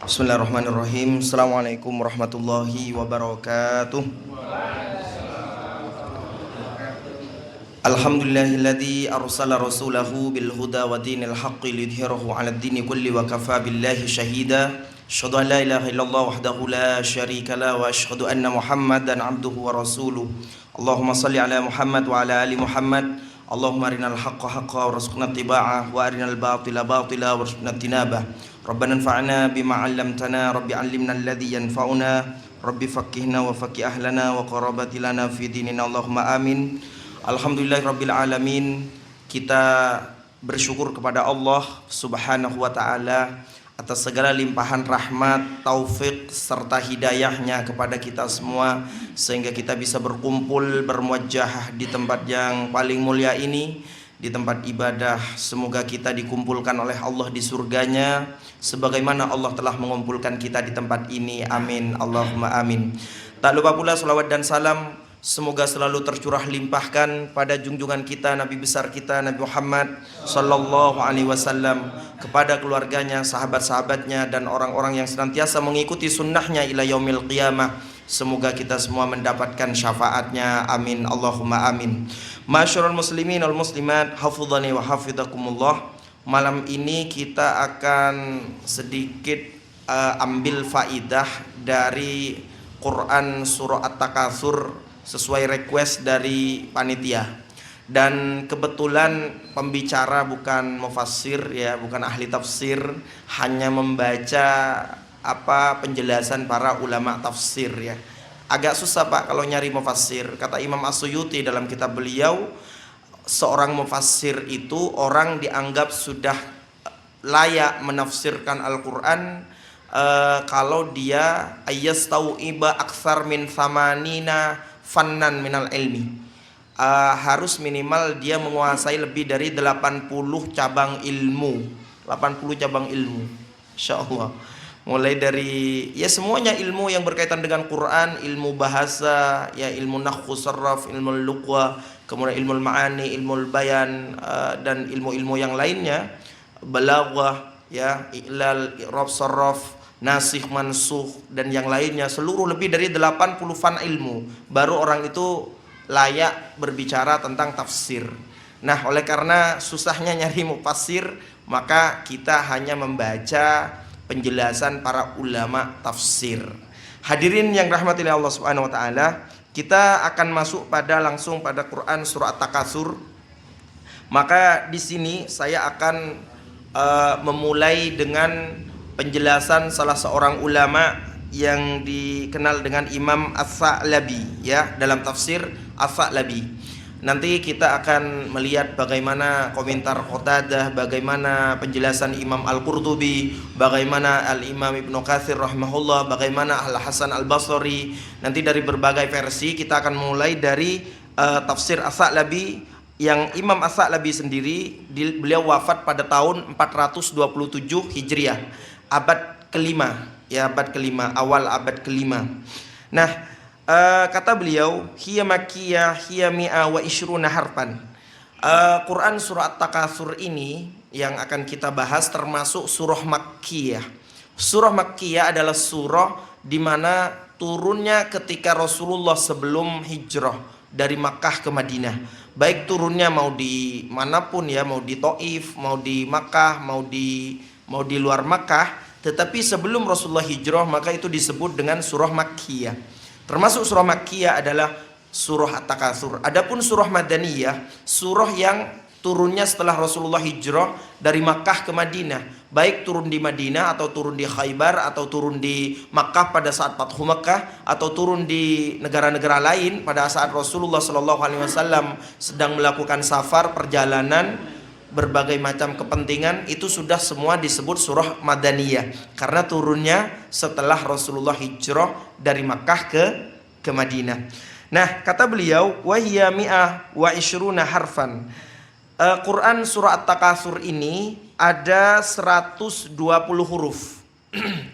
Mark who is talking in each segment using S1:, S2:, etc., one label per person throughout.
S1: Bismillahirrahmanirrahim. Assalamualaikum warahmatullahi wabarakatuh. Alhamdulillahilladzi arsala rasulahu bil huda wa dinil haqqi lidhhirahu 'alad dini kulli wa kafa billahi shahida. Asyhadu an la ilaha illallah wahdahu la syarika la wa asyhadu anna Muhammadan 'abduhu wa rasuluh. Allahumma shalli ala Muhammad wa ala ali Muhammad. Allahumma arinal haqqa haqqa warzuqna ittiba'ah wa arinal batila batila warzuqna ijtinabah. Rabbana anfa'na bima 'allamtana, rabbi 'allimna alladhi yanfa'una, rabbi faqqihna wa faqih ahlana wa qarabati lana fi dinina. Allahumma amin. Alhamdulillahirabbil alamin. Kita bersyukur kepada Allah Subhanahu wa taala atas segala limpahan rahmat, taufik serta hidayahnya kepada kita semua, sehingga kita bisa berkumpul bermuajah di tempat yang paling mulia ini, di tempat ibadah. Semoga kita dikumpulkan oleh Allah di surganya sebagaimana Allah telah mengumpulkan kita di tempat ini. Amin, Allahumma amin. Tak lupa pula salawat dan salam semoga selalu tercurah limpahkan pada junjungan kita, Nabi besar kita Nabi Muhammad sallallahu alaihi wasallam, kepada keluarganya, sahabat-sahabatnya, dan orang-orang yang senantiasa mengikuti sunnahnya ila yaumil qiyamah. Semoga kita semua mendapatkan syafaatnya. Amin, Allahumma amin. Masyarul muslimin wal muslimat, hafizani wa hafizakumullah. Malam ini kita akan sedikit ambil faidah dari Quran surah At-Takatsur sesuai request dari panitia. Dan kebetulan pembicara bukan mufassir ya, bukan ahli tafsir, hanya membaca penjelasan para ulama tafsir ya. Agak susah Pak kalau nyari mufassir. Kata Imam As-Suyuti dalam kitab beliau, seorang mufassir itu orang dianggap sudah layak menafsirkan Al-Quran kalau dia ayyastau'iba aktsar min thamanina fannan minal ilmi, harus minimal dia menguasai lebih dari 80 cabang ilmu. 80 cabang ilmu, insyaallah. Mulai dari ya semuanya ilmu yang berkaitan dengan Quran, ilmu bahasa, ya ilmu nahwu sarraf, ilmu lughah, kemudian ilmu ma'ani, ilmu bayan, dan ilmu-ilmu yang lainnya, balaghah, ya i'lal, i'rab, sarraf, nasikh, mansukh, dan yang lainnya, seluruh lebih dari 80 fan ilmu, baru orang itu layak berbicara tentang tafsir. Nah, oleh karena susahnya nyari mufassir, maka kita hanya membaca penjelasan para ulama tafsir. Hadirin yang rahmati Allah Subhanahu wa taala, kita akan masuk langsung pada Quran surah At-Takatsur. Maka di sini saya akan memulai dengan penjelasan salah seorang ulama yang dikenal dengan Imam Ats-Tsa'labi ya, dalam tafsir Ats-Tsa'labi. Nanti kita akan melihat bagaimana komentar Qatadah, bagaimana penjelasan Imam Al-Qurtubi, bagaimana Al-Imam Ibnu Katsir rahimahullah, bagaimana Al-Hasan Al-Basri. Nanti dari berbagai versi kita akan mulai dari tafsir Ats-Tsa'labi, yang Imam Ats-Tsa'labi sendiri beliau wafat pada tahun 427 Hijriah, abad kelima, ya abad kelima, awal abad kelima. Nah, kata beliau, hiya makkiyah hiya mi'a wa ishruna harfan. Quran surah At-Takatsur ini yang akan kita bahas termasuk surah Makkiyah. Surah Makkiyah adalah surah di mana turunnya ketika Rasulullah sebelum hijrah dari Makkah ke Madinah. Baik turunnya mau di manapun ya, mau di Taif, mau di Makkah, mau di luar Makkah, tetapi sebelum Rasulullah hijrah, maka itu disebut dengan surah Makkiyah. Termasuk surah Makkiyah adalah surah At-Takatsur. Adapun surah Madaniyah, surah yang turunnya setelah Rasulullah hijrah dari Makkah ke Madinah, baik turun di Madinah atau turun di Khaybar atau turun di Makkah pada saat Fathu Makkah, atau turun di negara-negara lain pada saat Rasulullah SAW sedang melakukan safar, perjalanan, berbagai macam kepentingan, itu sudah semua disebut surah Madaniyah karena turunnya setelah Rasulullah hijrah dari Makkah ke Madinah. Nah, kata beliau, wa hiya mi'ah wa ishruna harfan. Quran surah At-Takatsur ini ada 120 huruf.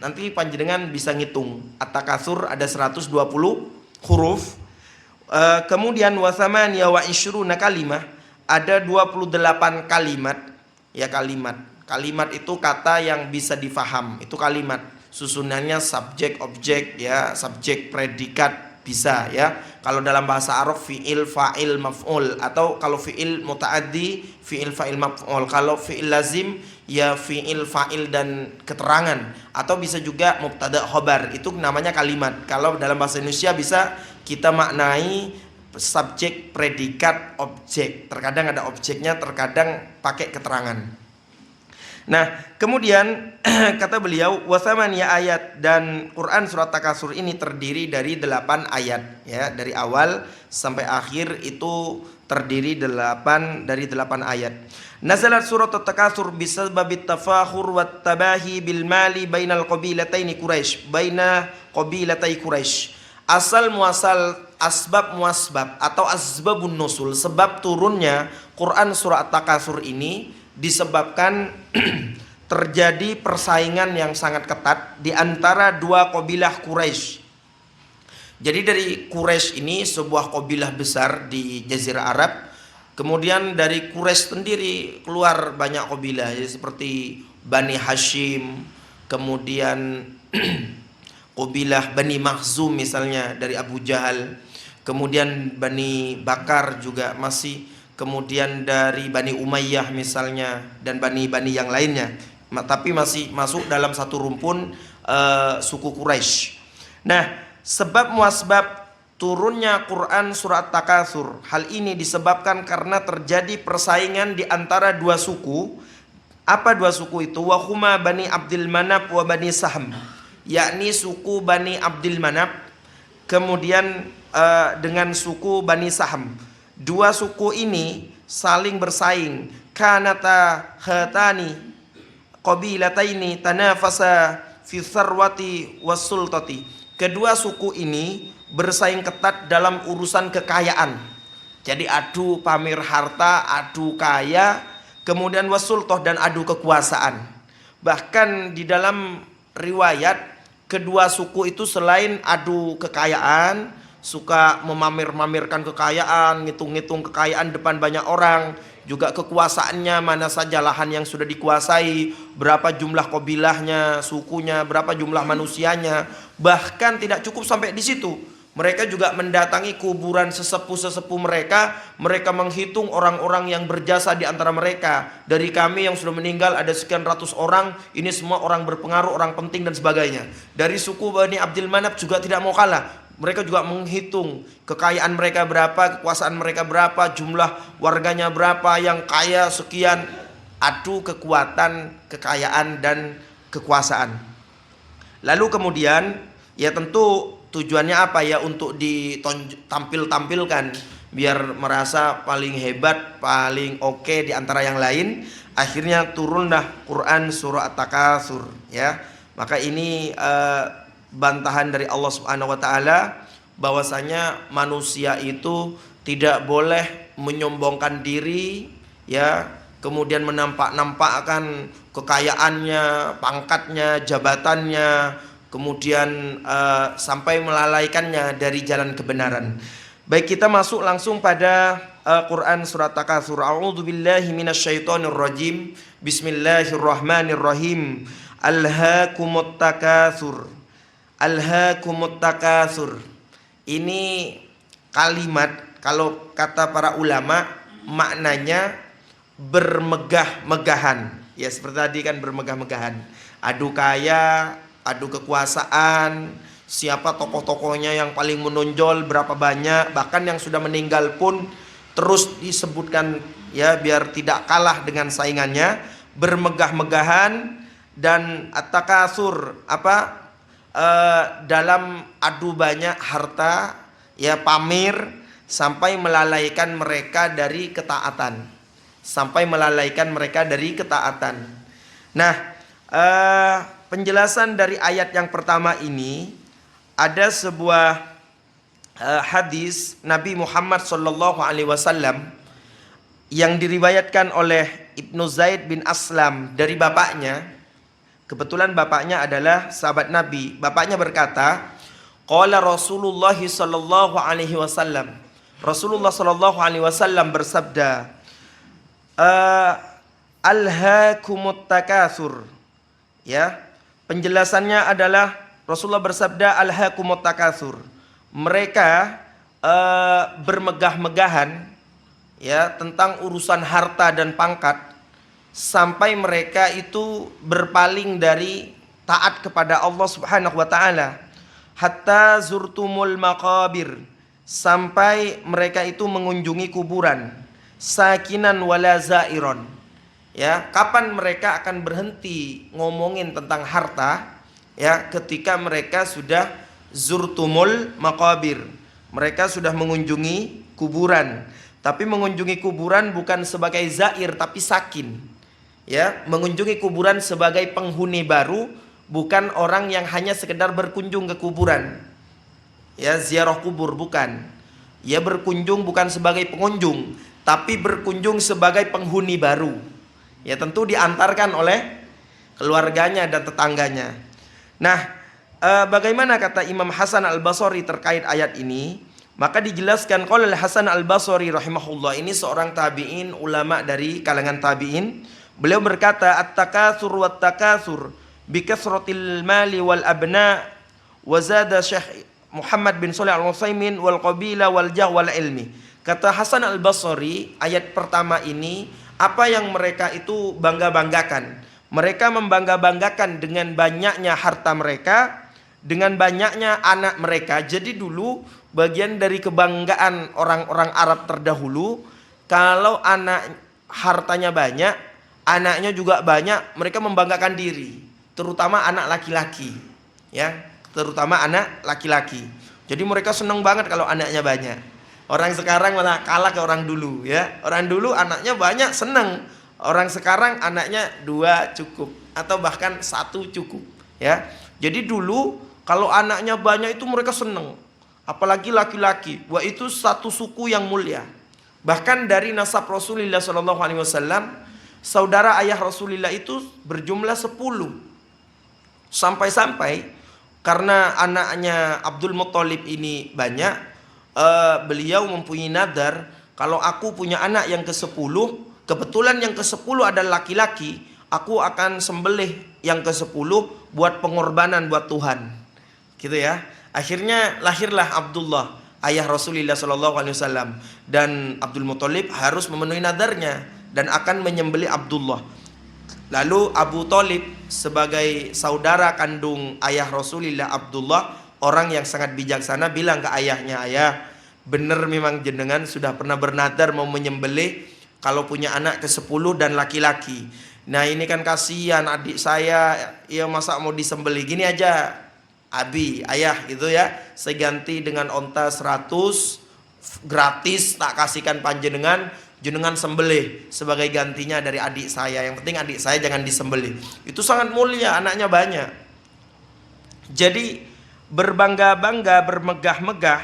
S1: Nanti panjenengan bisa ngitung. At-Takatsur ada 120 huruf. Kemudian wa thamaniya wa ishruna kalimah, ada 28 kalimat. Ya, kalimat itu kata yang bisa difaham, itu kalimat. susunannya subjek objek ya, subjek predikat bisa ya. Kalau dalam bahasa Arab fi'il fa'il maf'ul, atau kalau fi'il muta'addi fi'il fa'il maf'ul. Kalau fi'il lazim ya fi'il fa'il dan keterangan, atau bisa juga mubtada khobar, itu namanya kalimat. Kalau dalam bahasa Indonesia bisa kita maknai subjek predikat objek. Terkadang ada objeknya, terkadang pakai keterangan. Nah, kemudian kata beliau wasamaniya ayat, dan Quran surat Takasur ini terdiri dari 8 ayat ya, dari awal sampai akhir itu terdiri dari 8 ayat. Nazalat surat At-Takasur bisababit tafakhur wat tabahi bil mali bainal qabilataini Quraisy, baina qabilatai Quraisy. Asal muasal asbab muasbab atau asbabun nusul, sebab turunnya Quran surat At-Takasur ini disebabkan terjadi persaingan yang sangat ketat di antara dua kabilah Quraisy. Jadi dari Quraisy ini sebuah kabilah besar di Jazirah Arab. Kemudian dari Quraisy sendiri keluar banyak kabilah, seperti Bani Hashim, kemudian kabilah Bani Makhzum misalnya dari Abu Jahal, kemudian Bani Bakar juga masih, kemudian dari Bani Umayyah misalnya, dan bani-bani yang lainnya, tapi masih masuk dalam satu rumpun suku Quraisy. Nah, sebab muasbab turunnya Quran surat Takasur, hal ini disebabkan karena terjadi persaingan di antara dua suku. Apa dua suku itu? Wahuma Bani Abdul Manaf wa Bani Sahm, yakni suku Bani Abdul Manaf kemudian dengan suku Bani Sahm. Dua suku ini saling bersaing. Kanata hatani qabilataini tanafasa fi sarwati wasultati. Kedua suku ini bersaing ketat dalam urusan kekayaan. Jadi adu pamer harta, adu kaya, kemudian wasultoh dan adu kekuasaan. Bahkan di dalam riwayat kedua suku itu selain adu kekayaan, suka memamer-mamerkan kekayaan, ngitung-ngitung kekayaan depan banyak orang, juga kekuasaannya, mana saja lahan yang sudah dikuasai, berapa jumlah kabilahnya, sukunya, berapa jumlah manusianya. Bahkan tidak cukup sampai di situ, mereka juga mendatangi kuburan sesepuh-sesepuh mereka. Mereka menghitung orang-orang yang berjasa di antara mereka. Dari kami yang sudah meninggal ada sekian ratus orang, ini semua orang berpengaruh, orang penting dan sebagainya. Dari suku Bani Abdul Manaf juga tidak mau kalah. Mereka juga menghitung kekayaan mereka berapa, kekuasaan mereka berapa, jumlah warganya berapa, yang kaya sekian. Adu kekuatan, kekayaan dan kekuasaan. Lalu kemudian ya tentu tujuannya apa ya, untuk ditampilkan biar merasa paling hebat, paling oke di antara yang lain. Akhirnya turunlah Quran surah At-Takasur ya. Maka ini bantahan dari Allah Subhanahu wa taala bahwasanya manusia itu tidak boleh menyombongkan diri ya, kemudian menampak-nampakkan kekayaannya, pangkatnya, jabatannya, kemudian sampai melalaikannya dari jalan kebenaran. Baik, kita masuk langsung pada Quran surat Takasur. A'udzubillahi minasyaitonir rajim. Bismillahirrahmanirrahim. Alhaakumut takasur. Alhaakumut takasur. Ini kalimat kalau kata para ulama maknanya bermegah-megahan. Ya seperti tadi kan, bermegah-megahan. Adu kaya, adu kekuasaan, siapa tokoh-tokohnya yang paling menonjol, berapa banyak, bahkan yang sudah meninggal pun terus disebutkan ya biar tidak kalah dengan saingannya. Bermegah-megahan dan at-takasur dalam adu banyak harta ya, pamer, sampai melalaikan mereka dari ketaatan, Nah, penjelasan dari ayat yang pertama ini, ada sebuah hadis Nabi Muhammad SAW yang diriwayatkan oleh Ibnu Zaid bin Aslam dari bapaknya. Kebetulan bapaknya adalah sahabat Nabi. Bapaknya berkata, qala Rasulullah sallallahu alaihi wasallam. Rasulullah sallallahu alaihi wasallam bersabda, alhaakumut takasur. Ya, Penjelasannya adalah Rasulullah bersabda, alhaakumut takatsur. Mereka bermegah-megahan ya tentang urusan harta dan pangkat sampai mereka itu berpaling dari taat kepada Allah Subhanahu wa taala. Hatta zurtumul maqabir, sampai mereka itu mengunjungi kuburan. Sakinan wala zairon. Ya, kapan mereka akan berhenti ngomongin tentang harta? Ya, ketika mereka sudah zurtumul maqabir. Mereka sudah mengunjungi kuburan. Tapi mengunjungi kuburan bukan sebagai zair tapi sakin. Ya, mengunjungi kuburan sebagai penghuni baru, bukan orang yang hanya sekedar berkunjung ke kuburan. Ya, ziarah kubur bukan. Ya, berkunjung bukan sebagai pengunjung, tapi berkunjung sebagai penghuni baru. Ya, tentu diantarkan oleh keluarganya dan tetangganya. Nah, bagaimana kata Imam Hasan Al-Basri terkait ayat ini? Maka dijelaskan qala Hasan Al-Basri rahimahullah, ini seorang tabi'in, ulama dari kalangan tabi'in. Beliau berkata, at-takatsur wat takatsur bi kasratil mali wal abna wa zada Syekh Muhammad bin Shalih Al-Utsaimin wal qabila wal jah wal ilmi. Kata Hasan Al-Basri, ayat pertama ini apa yang mereka itu bangga-banggakan? Mereka membangga-banggakan dengan banyaknya harta mereka, dengan banyaknya anak mereka. Jadi dulu bagian dari kebanggaan orang-orang Arab terdahulu, kalau anak hartanya banyak, anaknya juga banyak, mereka membanggakan diri, terutama anak laki-laki. Ya, terutama anak laki-laki. Jadi mereka senang banget kalau anaknya banyak. Orang sekarang malah kalah ke orang dulu ya. Orang dulu anaknya banyak senang. Orang sekarang anaknya 2 cukup atau bahkan 1 cukup ya. Jadi dulu kalau anaknya banyak itu mereka senang. Apalagi laki-laki. Wah, itu satu suku yang mulia. Bahkan dari nasab Rasulullah SAW, saudara ayah Rasulullah itu berjumlah 10. Sampai-sampai karena anaknya Abdul Muthalib ini banyak, beliau mempunyai nadar, kalau aku punya anak yang ke-10, kebetulan yang ke-10 adalah laki-laki, aku akan sembelih yang ke-10 buat pengorbanan buat Tuhan. Gitu ya. Akhirnya lahirlah Abdullah, ayah Rasulullah SAW, dan Abdul Muthalib harus memenuhi nadarnya dan akan menyembelih Abdullah. Lalu Abu Thalib sebagai saudara kandung ayah Rasulullah Abdullah, orang yang sangat bijaksana, bilang ke ayahnya, ayah, benar memang jenengan sudah pernah bernadar mau menyembelih kalau punya anak ke-10 dan laki-laki. Nah ini kan kasihan adik saya, ya masa mau disembelih, gini aja abi, ayah gitu ya, saya ganti dengan onta 100 gratis, tak kasihkan panjenengan, jenengan sembelih sebagai gantinya dari adik saya. Yang penting adik saya jangan disembelih. Itu sangat mulia, anaknya banyak. Jadi berbangga-bangga, bermegah-megah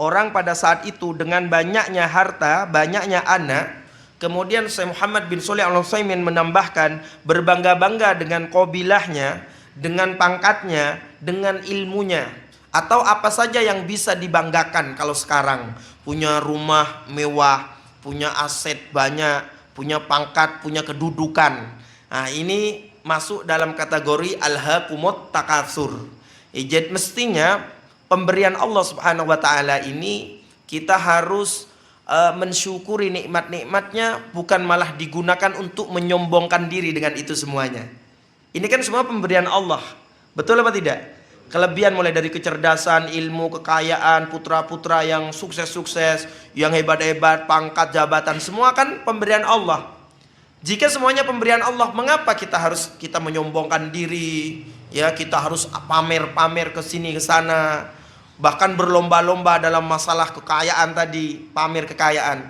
S1: orang pada saat itu dengan banyaknya harta, banyaknya anak. Kemudian Syekh Muhammad bin Shalih Al-Utsaimin menambahkan berbangga-bangga dengan qabilahnya, dengan pangkatnya, dengan ilmunya, atau apa saja yang bisa dibanggakan. Kalau sekarang punya rumah mewah, punya aset banyak, punya pangkat, punya kedudukan. Nah, ini masuk dalam kategori alhaakumut takatsur. Jadi mestinya pemberian Allah Subhanahu wa taala ini kita harus mensyukuri nikmat-nikmatnya, bukan malah digunakan untuk menyombongkan diri dengan itu semuanya. Ini kan semua pemberian Allah. Betul apa tidak? Kelebihan mulai dari kecerdasan, ilmu, kekayaan, putra-putra yang sukses-sukses, yang hebat-hebat, pangkat, jabatan, semua kan pemberian Allah. Jika semuanya pemberian Allah, mengapa kita menyombongkan diri? Ya, kita harus pamer-pamer ke sini ke sana, bahkan berlomba-lomba dalam masalah kekayaan tadi, pamer kekayaan.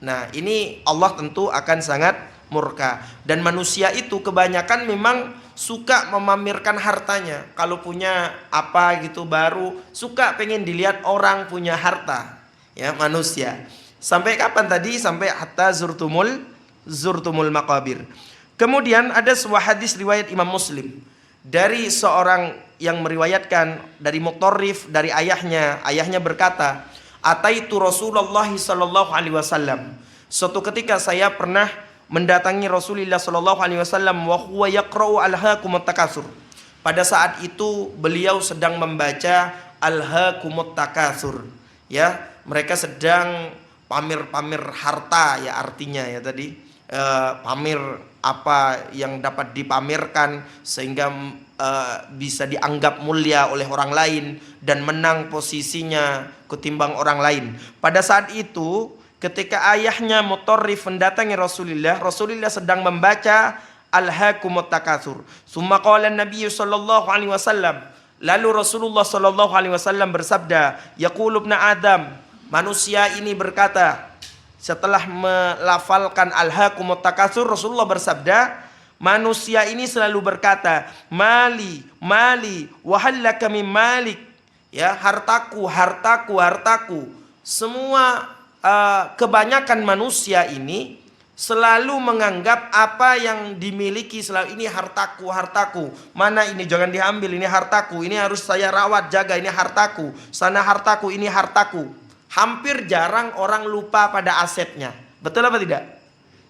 S1: Nah, ini Allah tentu akan sangat murka. Dan manusia itu kebanyakan memang suka memamerkan hartanya. Kalau punya apa gitu baru, suka pengen dilihat orang punya harta. Ya, manusia. Sampai kapan tadi? Sampai hatta zurtumul maqabir. Kemudian ada sebuah hadis riwayat Imam Muslim dari seorang yang meriwayatkan dari Mutarrif, dari ayahnya berkata, ataitu Rasulullah sallallahu alaihi wasallam. Suatu ketika saya pernah mendatangi Rasulullah sallallahu alaihi wasallam wa huwa yaqra'u alhaakumut takatsur. Pada saat itu beliau sedang membaca Alhaakumut Takatsur. Ya, mereka sedang pamer-pamer harta ya artinya ya tadi. Pamer apa yang dapat dipamerkan sehingga bisa dianggap mulia oleh orang lain dan menang posisinya ketimbang orang lain. Pada saat itu ketika ayahnya Mutarrif mendatangi Rasulullah, Rasulullah sedang membaca Alhaakumut Takatsur. Tsumma qala Nabi sallallahu alaihi wasallam. Lalu Rasulullah sallallahu alaihi wasallam bersabda, yaqulu ibnu Adam, manusia ini berkata, setelah melafalkan Alhaakumut Takatsur, Rasulullah bersabda, manusia ini selalu berkata, mali, mali, wa hallaka min malik. Ya, hartaku, hartaku, hartaku. Semua kebanyakan manusia ini selalu menganggap apa yang dimiliki selalu ini hartaku, hartaku. Mana ini jangan diambil, ini hartaku. Ini harus saya rawat, jaga, ini hartaku. Sana hartaku, ini hartaku. Hampir jarang orang lupa pada asetnya. Betul apa tidak?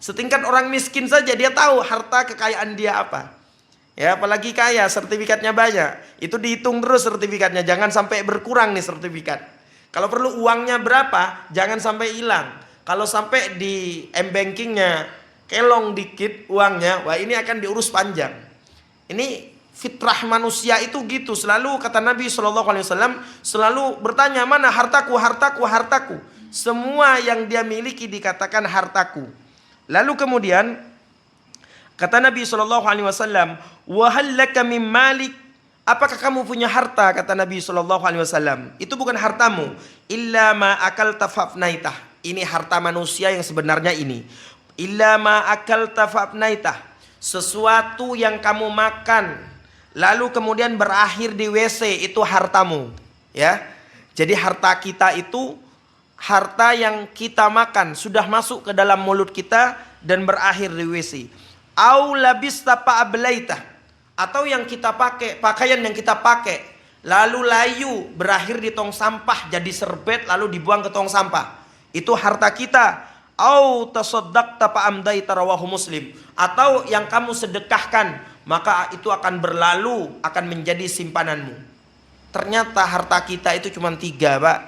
S1: Setingkat orang miskin saja dia tahu harta kekayaan dia apa. Ya, apalagi kaya, sertifikatnya banyak. Itu dihitung terus sertifikatnya, jangan sampai berkurang nih sertifikat. Kalau perlu uangnya berapa, jangan sampai hilang. Kalau sampai di m-bankingnya kelong dikit uangnya, wah ini akan diurus panjang. Ini fitrah manusia itu gitu. Selalu kata Nabi SAW selalu bertanya, mana hartaku, hartaku, hartaku. Semua yang dia miliki dikatakan hartaku. Lalu kemudian kata Nabi SAW, wa hallaka min malik. Apakah kamu punya harta? Kata Nabi SAW. Itu bukan hartamu. Illa ma akalta fafnaitah. Ini harta manusia yang sebenarnya ini. Illa ma akalta fafnaitah. Sesuatu yang kamu makan lalu kemudian berakhir di WC, itu hartamu. Ya. Jadi harta kita itu harta yang kita makan, sudah masuk ke dalam mulut kita dan berakhir di WC. Au labista fa'ablaitah. Atau yang kita pakai, pakaian yang kita pakai lalu layu berakhir di tong sampah jadi serbet lalu dibuang ke tong sampah, itu harta kita. Au tasaddaqta fa amdaita rawahu Muslim. Atau yang kamu sedekahkan maka itu akan berlalu, akan menjadi simpananmu. Ternyata harta kita itu cuma 3, Pak.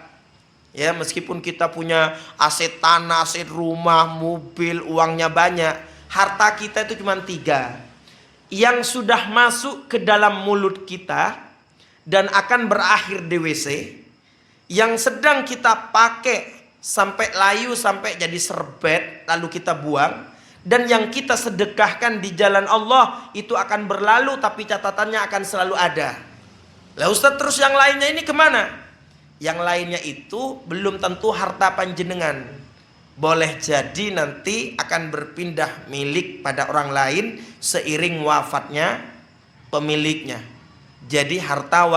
S1: Ya, meskipun kita punya aset tanah, aset rumah, mobil, uangnya banyak, harta kita itu cuma 3. Yang sudah masuk ke dalam mulut kita dan akan berakhir di WC, yang sedang kita pakai sampai layu, sampai jadi serbet lalu kita buang, dan yang kita sedekahkan di jalan Allah itu akan berlalu tapi catatannya akan selalu ada. Lah Ustaz, terus yang lainnya ini kemana? Yang lainnya itu belum tentu harta panjenengan. Boleh jadi nanti akan berpindah milik pada orang lain seiring wafatnya pemiliknya. Jadi harta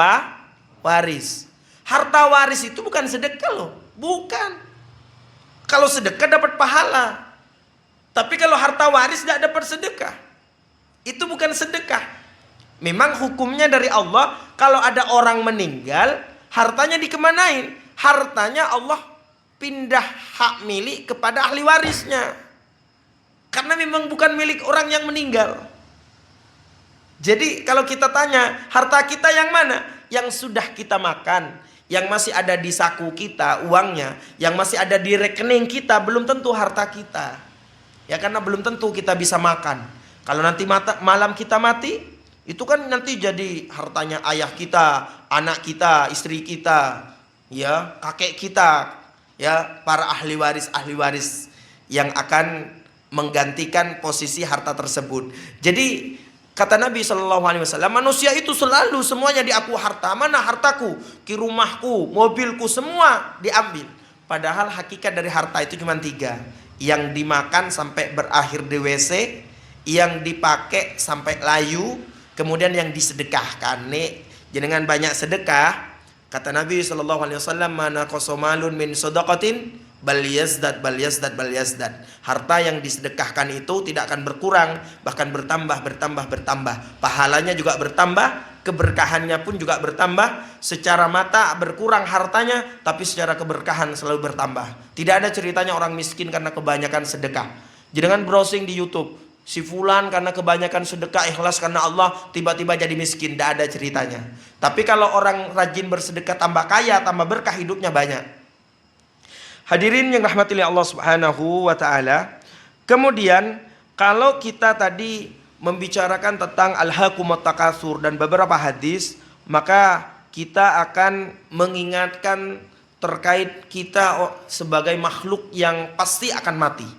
S1: waris. Harta waris itu bukan sedekah loh, bukan. Kalau sedekah dapat pahala. Tapi kalau harta waris tidak dapat sedekah. Itu bukan sedekah. Memang hukumnya dari Allah, kalau ada orang meninggal, hartanya dikemanain? Hartanya Allah pindah hak milik kepada ahli warisnya. Karena memang bukan milik orang yang meninggal. Jadi kalau kita tanya, harta kita yang mana? Yang sudah kita makan, yang masih ada di saku kita uangnya, yang masih ada di rekening kita, belum tentu harta kita. Ya, karena belum tentu kita bisa makan. Kalau nanti malam kita mati, itu kan nanti jadi hartanya ayah kita, anak kita, istri kita, ya, kakek kita. Ya, para ahli waris yang akan menggantikan posisi harta tersebut. Jadi kata Nabi SAW, manusia itu selalu semuanya diaku harta. Mana hartaku? Ki rumahku, mobilku, semua diambil. Padahal hakikat dari harta itu cuma 3. Yang dimakan sampai berakhir di WC, yang dipakai sampai layu, kemudian yang disedekahkan. Nih, jenengan banyak sedekah. Kata Nabi SAW, mana qasomalun min sadaqatin bal yazdad bal yazdad bal yazdad. Harta yang disedekahkan itu tidak akan berkurang, bahkan bertambah. Pahalanya juga bertambah, keberkahannya pun juga bertambah. Secara mata berkurang hartanya, tapi secara keberkahan selalu bertambah. Tidak ada ceritanya orang miskin karena kebanyakan sedekah. Jangan browsing di YouTube. Si fulan karena kebanyakan sedekah ikhlas karena Allah tiba-tiba jadi miskin, tidak ada ceritanya. Tapi kalau orang rajin bersedekah tambah kaya, tambah berkah hidupnya banyak. Hadirin yang rahmati Allah Subhanahu wa taala. Kemudian kalau kita tadi membicarakan tentang alhaakumut takatsur dan beberapa hadis, maka kita akan mengingatkan terkait kita sebagai makhluk yang pasti akan mati.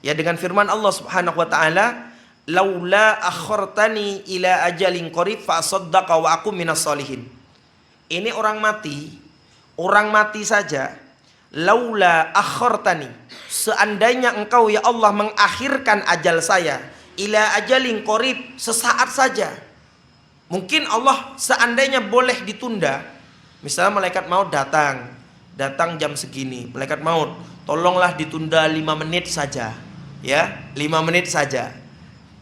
S1: Ya, dengan firman Allah Subhanahu wa taala, "Laula akhartani ila ajalin qarib fa asaddaqa wa aku minas solihin." Ini orang mati saja. Laula akhartani, seandainya engkau ya Allah mengakhirkan ajal saya, ila ajalin qarib, sesaat saja. Mungkin Allah seandainya boleh ditunda. Misalnya malaikat maut datang jam segini, malaikat maut, tolonglah ditunda 5 menit saja. Ya, 5 menit saja.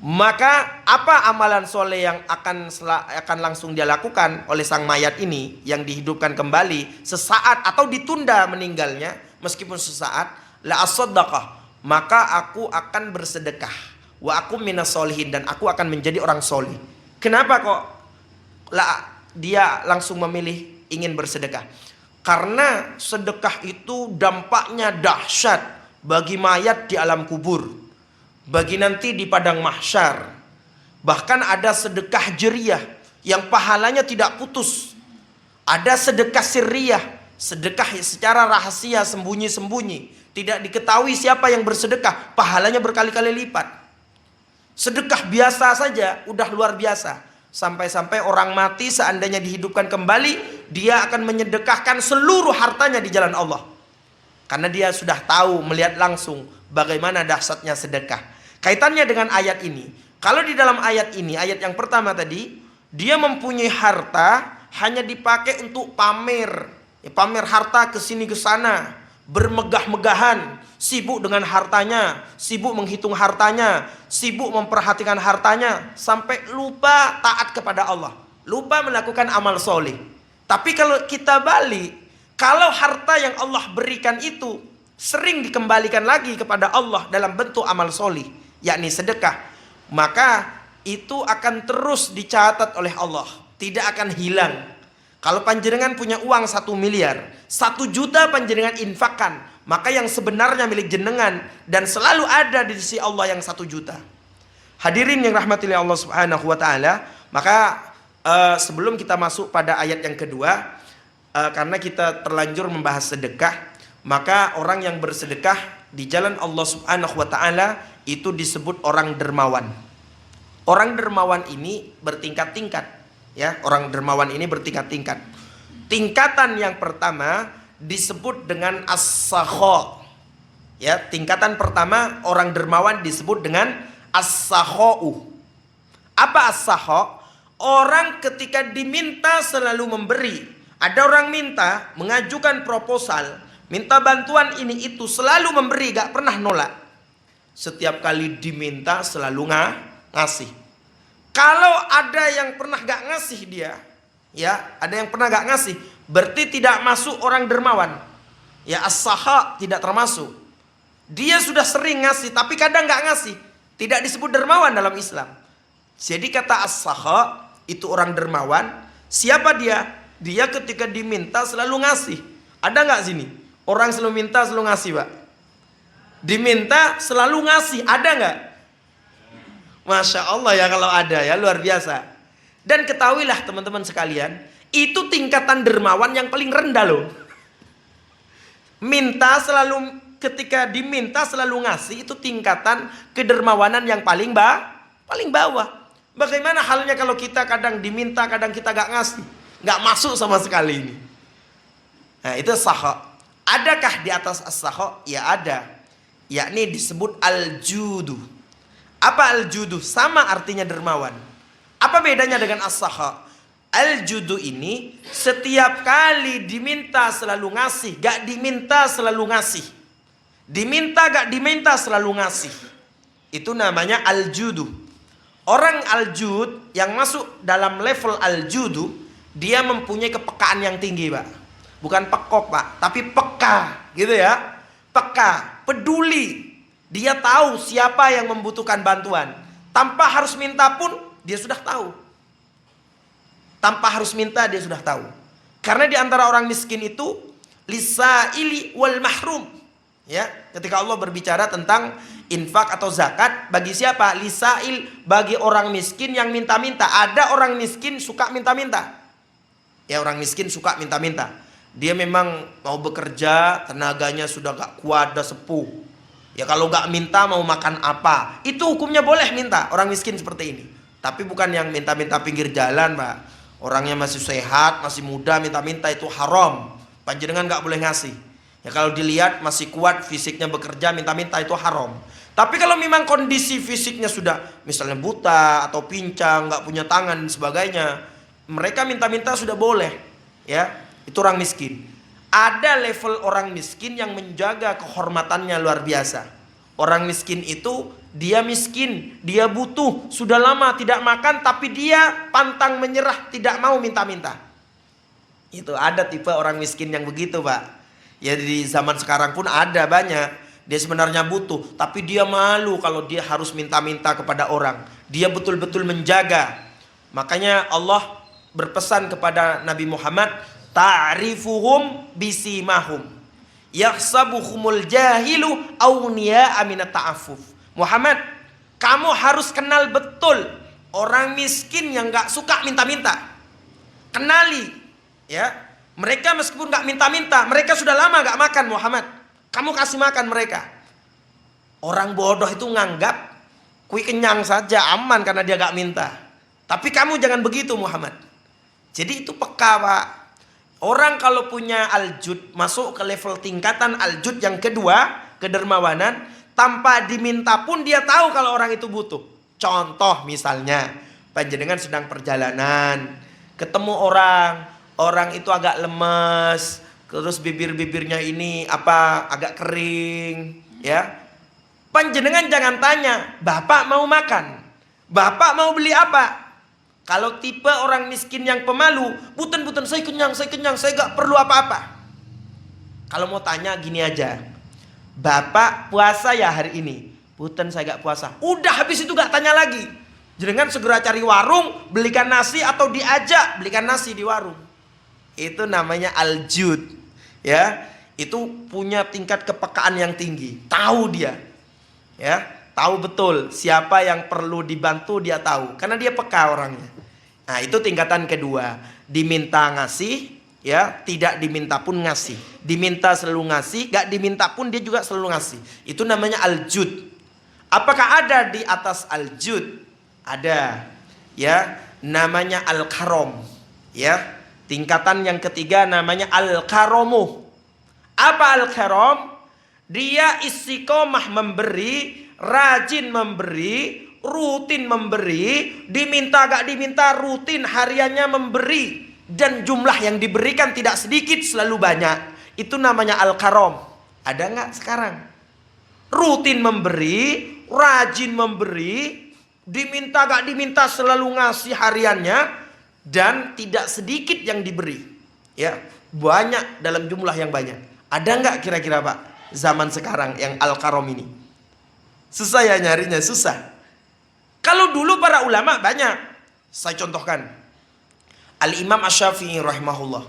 S1: Maka apa amalan soleh yang akan langsung dia lakukan oleh sang mayat ini yang dihidupkan kembali sesaat atau ditunda meninggalnya meskipun sesaat? La asaddaqah, maka aku akan bersedekah. Wa aku minas solihin, dan aku akan menjadi orang soleh. Kenapa kok dia langsung memilih ingin bersedekah? Karena sedekah itu dampaknya dahsyat bagi mayat di alam kubur, bagi nanti di padang mahsyar. Bahkan ada sedekah jeriyah yang pahalanya tidak putus. Ada sedekah sirriyah, sedekah secara rahasia, sembunyi-sembunyi, tidak diketahui siapa yang bersedekah, pahalanya berkali-kali lipat. Sedekah biasa saja udah luar biasa. Sampai-sampai orang mati seandainya dihidupkan kembali, dia akan menyedekahkan seluruh hartanya di jalan Allah. Karena dia sudah tahu, melihat langsung bagaimana dahsyatnya sedekah. Kaitannya dengan ayat ini. Kalau di dalam ayat ini, ayat yang pertama tadi, dia mempunyai harta hanya dipakai untuk pamer. Ya, pamer harta ke sini ke sana, bermegah-megahan, sibuk dengan hartanya, sibuk menghitung hartanya, sibuk memperhatikan hartanya, sampai lupa taat kepada Allah, lupa melakukan amal soleh. Tapi kalau kita balik, kalau harta yang Allah berikan itu sering dikembalikan lagi kepada Allah dalam bentuk amal soleh, yakni sedekah, maka itu akan terus dicatat oleh Allah, tidak akan hilang. Kalau panjenengan punya uang 1 miliar, 1 juta panjenengan infakkan, maka yang sebenarnya milik jenengan dan selalu ada di sisi Allah yang 1 juta. Hadirin yang rahmati Allah Subhanahu wa taala, maka sebelum kita masuk pada ayat yang kedua, karena kita terlanjur membahas sedekah, maka orang yang bersedekah di jalan Allah Subhanahu wa taala itu disebut orang dermawan. Orang dermawan ini bertingkat-tingkat, ya. Orang dermawan ini bertingkat-tingkat. Tingkatan yang pertama disebut dengan as-sakha. Ya, tingkatan pertama orang dermawan disebut dengan as-sakha'u. Apa as-sakha? Orang ketika diminta selalu memberi. Ada orang minta, mengajukan proposal, minta bantuan ini itu, selalu memberi, gak pernah nolak. Setiap kali diminta selalu ngasih. Kalau ada yang pernah gak ngasih dia, ya, ada yang pernah gak ngasih, berarti tidak masuk orang dermawan. Ya, as-sakha tidak termasuk. Dia sudah sering ngasih, tapi kadang gak ngasih, tidak disebut dermawan dalam Islam. Jadi kata as-sakha itu orang dermawan. Siapa dia? Dia ketika diminta selalu ngasih. Ada nggak sini orang selalu minta selalu ngasih, Pak? Diminta selalu ngasih, ada nggak? Masya Allah ya, kalau ada ya luar biasa. Dan ketahuilah teman-teman sekalian, itu tingkatan dermawan yang paling rendah loh. Minta selalu, ketika diminta selalu ngasih, itu tingkatan kedermawanan yang paling bawah. Bagaimana halnya kalau kita kadang diminta, kadang kita gak ngasih, gak masuk sama sekali ini. Nah, itu sakha. Adakah di atas as-sakha? Ya ada. Yakni disebut al-judu. Apa al-judu? Sama artinya dermawan. Apa bedanya dengan as-sakha? Al-judu ini setiap kali diminta selalu ngasih, gak diminta selalu ngasih. Diminta gak diminta selalu ngasih. Itu namanya al-judu. Orang al-jud yang masuk dalam level al-judu, dia mempunyai kepekaan yang tinggi, Pak. Bukan pekok, Pak, tapi peka, gitu ya. Peka, peduli. Dia tahu siapa yang membutuhkan bantuan, Tanpa harus minta pun dia sudah tahu. Tanpa harus minta dia sudah tahu. Karena di antara orang miskin itu lisaili wal mahrum. Ya, ketika Allah berbicara tentang infak atau zakat, bagi siapa? Lisail, bagi orang miskin yang minta-minta. Ada orang miskin suka minta-minta. Ya, orang miskin suka minta-minta. Dia memang mau bekerja, tenaganya sudah gak kuat, dah sepuh. Ya kalau gak minta mau makan apa? Itu hukumnya boleh minta, orang miskin seperti ini. Tapi bukan yang minta-minta pinggir jalan, Pak. Orangnya masih sehat, masih muda, minta-minta itu haram. Panjenengan gak boleh ngasih. Ya kalau dilihat masih kuat, fisiknya bekerja, minta-minta itu haram. Tapi kalau memang kondisi fisiknya sudah misalnya buta atau pincang, gak punya tangan dan sebagainya, mereka minta-minta sudah boleh. Ya, itu orang miskin. Ada level orang miskin yang menjaga kehormatannya luar biasa. Orang miskin itu dia miskin, dia butuh, sudah lama tidak makan, tapi dia pantang menyerah, tidak mau minta-minta. Itu ada tipe orang miskin yang begitu, Pak. Ya di zaman sekarang pun ada banyak. Dia sebenarnya butuh, tapi dia malu kalau dia harus minta-minta kepada orang. Dia betul-betul menjaga. Makanya Allah berpesan kepada Nabi Muhammad, ta'rifuhum bisimahum yahsabuhumul jahilu awniya'a minat ta'affuf. Muhammad, kamu harus kenal betul orang miskin yang gak suka minta-minta. Kenali, ya. Mereka meskipun gak minta-minta, mereka sudah lama gak makan, Muhammad. Kamu kasih makan mereka. Orang bodoh itu nganggap kui kenyang saja aman karena dia gak minta. Tapi kamu jangan begitu, Muhammad. Jadi itu peka, Pak. Orang kalau punya aljud, masuk ke level tingkatan aljud yang kedua, kedermawanan, tanpa diminta pun dia tahu kalau orang itu butuh. Contoh misalnya, panjenengan sedang perjalanan, ketemu orang itu agak lemes, terus bibirnya ini agak kering, ya. Panjenengan jangan tanya, "Bapak mau makan? Bapak mau beli apa?" Kalau tipe orang miskin yang pemalu, "Buten, saya kenyang, saya gak perlu apa-apa." Kalau mau tanya gini aja, "Bapak puasa ya hari ini?" "Buten, saya gak puasa." Udah, habis itu gak tanya lagi. Jangan segera cari warung, belikan nasi, atau diajak belikan nasi di warung. Itu namanya aljud. Ya, itu punya tingkat kepekaan yang tinggi. Tahu dia. Ya, tahu betul siapa yang perlu dibantu, dia tahu karena dia peka orangnya. Nah, itu tingkatan kedua. Diminta ngasih, ya, tidak diminta pun ngasih. Diminta selalu ngasih, gak diminta pun dia juga selalu ngasih. Itu namanya aljud. Apakah ada di atas aljud? Ada. Ya, namanya al-karom. Ya, tingkatan yang ketiga namanya al-karomu. Apa al-karom? Dia istiqomah memberi, rajin memberi, rutin memberi, diminta gak diminta rutin hariannya memberi, dan jumlah yang diberikan tidak sedikit, selalu banyak. Itu namanya al-karom. Ada gak sekarang? Rutin memberi, rajin memberi, diminta gak diminta selalu ngasih hariannya, dan tidak sedikit yang diberi. Ya, banyak dalam jumlah yang banyak. Ada gak kira-kira, Pak, zaman sekarang yang al-karom ini? Susah ya nyarinya, susah. Kalau dulu para ulama banyak. Saya contohkan Al-Imam Asy-Syafi'i rahimahullah.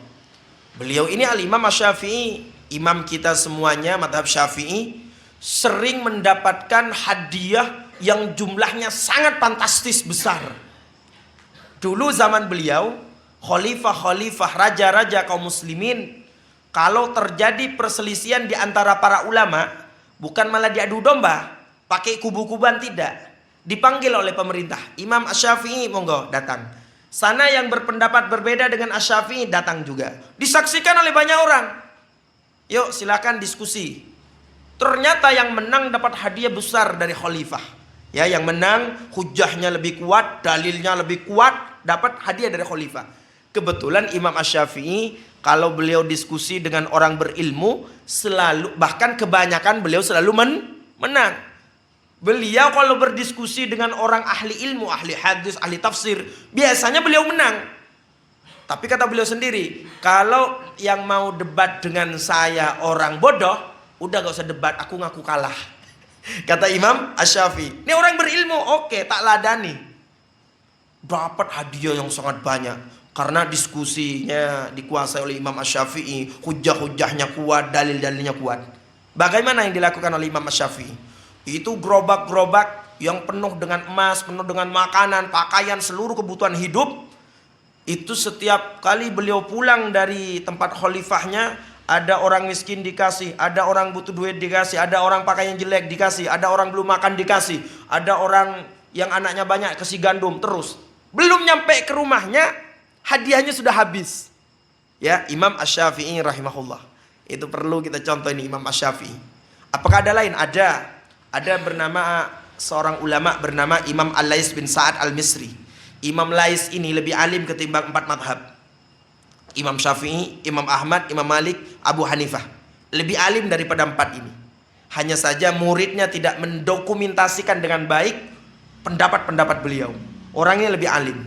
S1: Beliau ini Al-Imam Asy-Syafi'i, imam kita semuanya madhab Syafi'i, sering mendapatkan hadiah yang jumlahnya sangat fantastis besar. Dulu zaman beliau, khalifah-khalifah, raja-raja kaum muslimin, kalau terjadi perselisihan di antara para ulama, bukan malah diadu domba, pakai kubu-kubuan, tidak. Dipanggil oleh pemerintah, Imam Asy-Syafi'i monggo datang. Sana yang berpendapat berbeda dengan Asy-Syafi'i datang juga. Disaksikan oleh banyak orang. Yuk silakan diskusi. Ternyata yang menang dapat hadiah besar dari khalifah. Ya, yang menang hujahnya lebih kuat, dalilnya lebih kuat, dapat hadiah dari khalifah. Kebetulan Imam Asy-Syafi'i kalau beliau diskusi dengan orang berilmu selalu, bahkan kebanyakan beliau selalu menang. Beliau kalau berdiskusi dengan orang ahli ilmu, ahli hadis, ahli tafsir, biasanya beliau menang. Tapi kata beliau sendiri, kalau yang mau debat dengan saya orang bodoh, udah gak usah debat, aku ngaku kalah. Kata Imam Asy-Syafi'i, ini orang berilmu, oke, tak ladani. Dapat hadiah yang sangat banyak karena diskusinya dikuasai oleh Imam Asy-Syafi'i, hujah-hujahnya kuat, dalil-dalilnya kuat. Bagaimana yang dilakukan oleh Imam Asy-Syafi'i? Itu gerobak-gerobak yang penuh dengan emas, penuh dengan makanan, pakaian, seluruh kebutuhan hidup. Itu setiap kali beliau pulang dari tempat khalifahnya, ada orang miskin dikasih, ada orang butuh duit dikasih, ada orang pakaian jelek dikasih, ada orang belum makan dikasih, ada orang yang anaknya banyak kasih gandum terus. Belum nyampe ke rumahnya, hadiahnya sudah habis. Ya, Imam Asy-Syafi'i rahimahullah. Itu perlu kita contoh ini Imam Asy-Syafi'i. Apakah ada lain? Ada. Ada bernama seorang ulama bernama Imam Al-Lais bin Sa'ad Al-Misri. Imam Lais ini lebih alim ketimbang 4 madhab. Imam Syafi'i, Imam Ahmad, Imam Malik, Abu Hanifah. Lebih alim daripada 4 ini. Hanya saja muridnya tidak mendokumentasikan dengan baik pendapat-pendapat beliau. Orangnya lebih alim.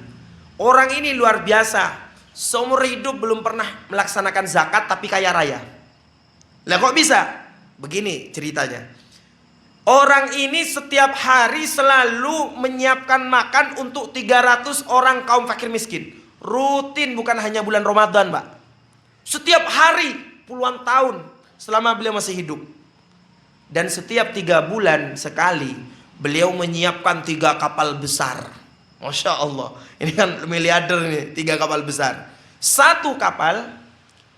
S1: Orang ini luar biasa. Seumur hidup belum pernah melaksanakan zakat tapi kaya raya. Lah kok bisa? Begini ceritanya. Orang ini setiap hari selalu menyiapkan makan untuk 300 orang kaum fakir miskin. Rutin, bukan hanya bulan Ramadan, Pak. Setiap hari, puluhan tahun selama beliau masih hidup. Dan setiap 3 bulan sekali beliau menyiapkan 3 kapal besar. Masya Allah. Ini kan miliarder nih, 3 kapal besar. 1 kapal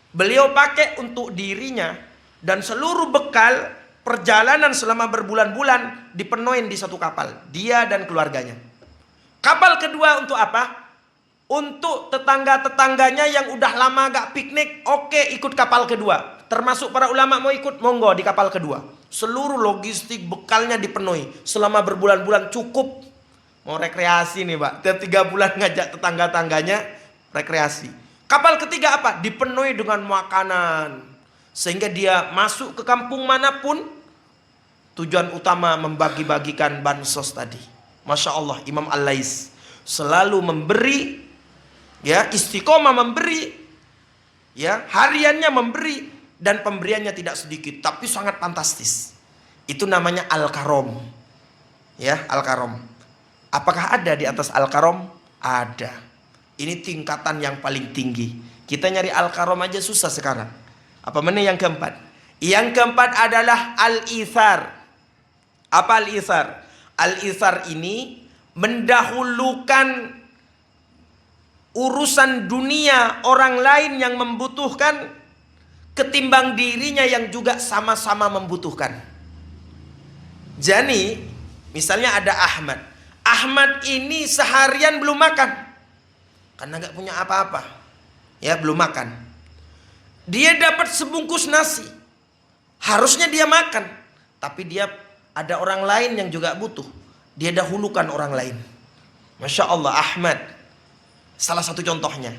S1: beliau pakai untuk dirinya dan seluruh bekal perjalanan selama berbulan-bulan dipenuhin di 1 kapal. Dia dan keluarganya. Kapal kedua untuk apa? Untuk tetangga-tetangganya yang udah lama gak piknik, oke, ikut kapal kedua. Termasuk para ulama mau ikut, monggo di kapal kedua. Seluruh logistik bekalnya dipenuhi. Selama berbulan-bulan cukup. Mau rekreasi nih, Pak. Tiap 3 bulan ngajak tetangga-tangganya rekreasi. Kapal ketiga apa? Dipenuhi dengan makanan. Sehingga dia masuk ke kampung manapun, tujuan utama membagi-bagikan bansos tadi. Masya Allah, Imam Al-Lais selalu memberi, ya, istiqomah memberi, ya, hariannya memberi, dan pemberiannya tidak sedikit, tapi sangat fantastis. Itu namanya Al-Karom, ya, Al-Karom. Apakah ada di atas Al-Karom? Ada. Ini tingkatan yang paling tinggi. Kita nyari Al-Karom aja susah sekarang. Apa mana yang keempat? Yang keempat adalah al-ithar. Apa al-ithar? Al-ithar ini mendahulukan urusan dunia orang lain yang membutuhkan ketimbang dirinya yang juga sama-sama membutuhkan. Jadi, misalnya ada Ahmad. Ahmad ini seharian belum makan. Karena gak punya apa-apa. Ya, belum makan. Dia dapat sebungkus nasi. Harusnya dia makan. Tapi dia ada orang lain yang juga butuh. Dia dahulukan orang lain. Masya Allah, Ahmad. Salah satu contohnya.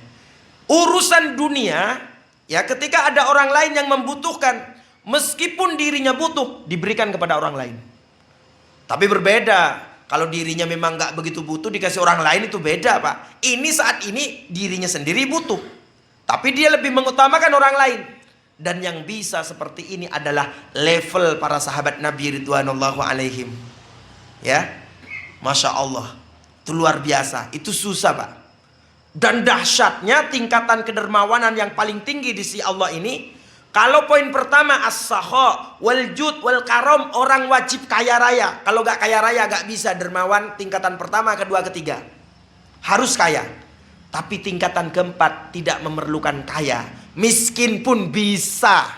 S1: Urusan dunia, ya, ketika ada orang lain yang membutuhkan, meskipun dirinya butuh, diberikan kepada orang lain. Tapi berbeda. Kalau dirinya memang gak begitu butuh, dikasih orang lain, itu beda, Pak. Ini saat ini dirinya sendiri butuh. Tapi dia lebih mengutamakan orang lain. Dan yang bisa seperti ini adalah level para sahabat Nabi Ridwanullahu alaihim. Ya, Masya Allah. Itu luar biasa. Itu susah, Pak. Dan dahsyatnya tingkatan kedermawanan yang paling tinggi di sisi Allah ini. Kalau poin pertama as-sakha wal jud wal karom, orang wajib kaya raya. Kalau gak kaya raya gak bisa dermawan. Tingkatan pertama, kedua, ketiga. Harus kaya. Tapi tingkatan keempat tidak memerlukan kaya. Miskin pun bisa.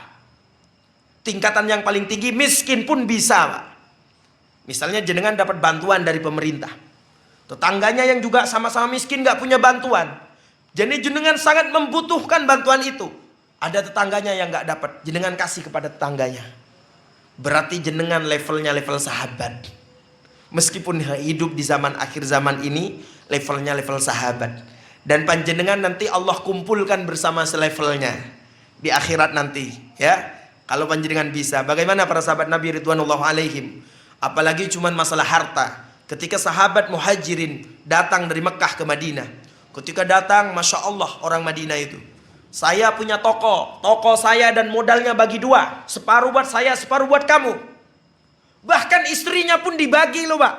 S1: Tingkatan yang paling tinggi miskin pun bisa, Pak. Misalnya jenengan dapat bantuan dari pemerintah. Tetangganya yang juga sama-sama miskin gak punya bantuan. Jadi jenengan sangat membutuhkan bantuan itu. Ada tetangganya yang gak dapat. Jenengan kasih kepada tetangganya. Berarti jenengan levelnya level sahabat. Meskipun hidup di zaman akhir zaman ini, levelnya level sahabat. Dan panjenengan nanti Allah kumpulkan bersama selevelnya di akhirat nanti, ya. Kalau panjenengan bisa. Bagaimana para sahabat Nabi Ridwanullah alaihim? Apalagi cuman masalah harta. Ketika sahabat muhajirin datang dari Mekah ke Madinah. Ketika datang, Masya Allah, orang Madinah itu, saya punya toko saya dan modalnya bagi 2. Separuh buat saya, separuh buat kamu. Bahkan istrinya pun dibagi loh Pak.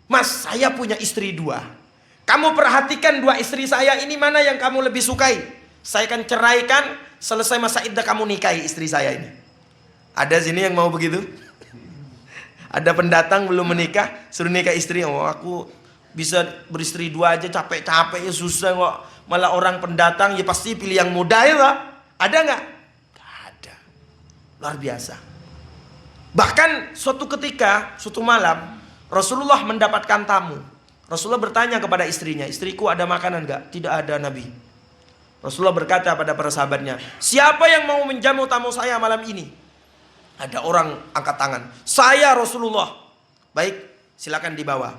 S1: Mas, saya punya istri 2. Kamu perhatikan 2 istri saya ini mana yang kamu lebih sukai. Saya akan ceraikan, selesai masa iddah kamu nikahi istri saya ini. Ada sini yang mau begitu? Ada pendatang belum menikah, suruh nikah istri. Oh, aku bisa beristri 2 aja, capek-capek ya, susah kok. Malah orang pendatang ya pasti pilih yang muda ya Pak. Ada nggak? Nggak ada. Luar biasa. Bahkan suatu ketika, suatu malam, Rasulullah mendapatkan tamu. Rasulullah bertanya kepada istrinya, istriku ada makanan nggak? Tidak ada Nabi. Rasulullah berkata pada para sahabatnya, siapa yang mau menjamu tamu saya malam ini? Ada orang angkat tangan. Saya Rasulullah. Baik, silakan dibawa.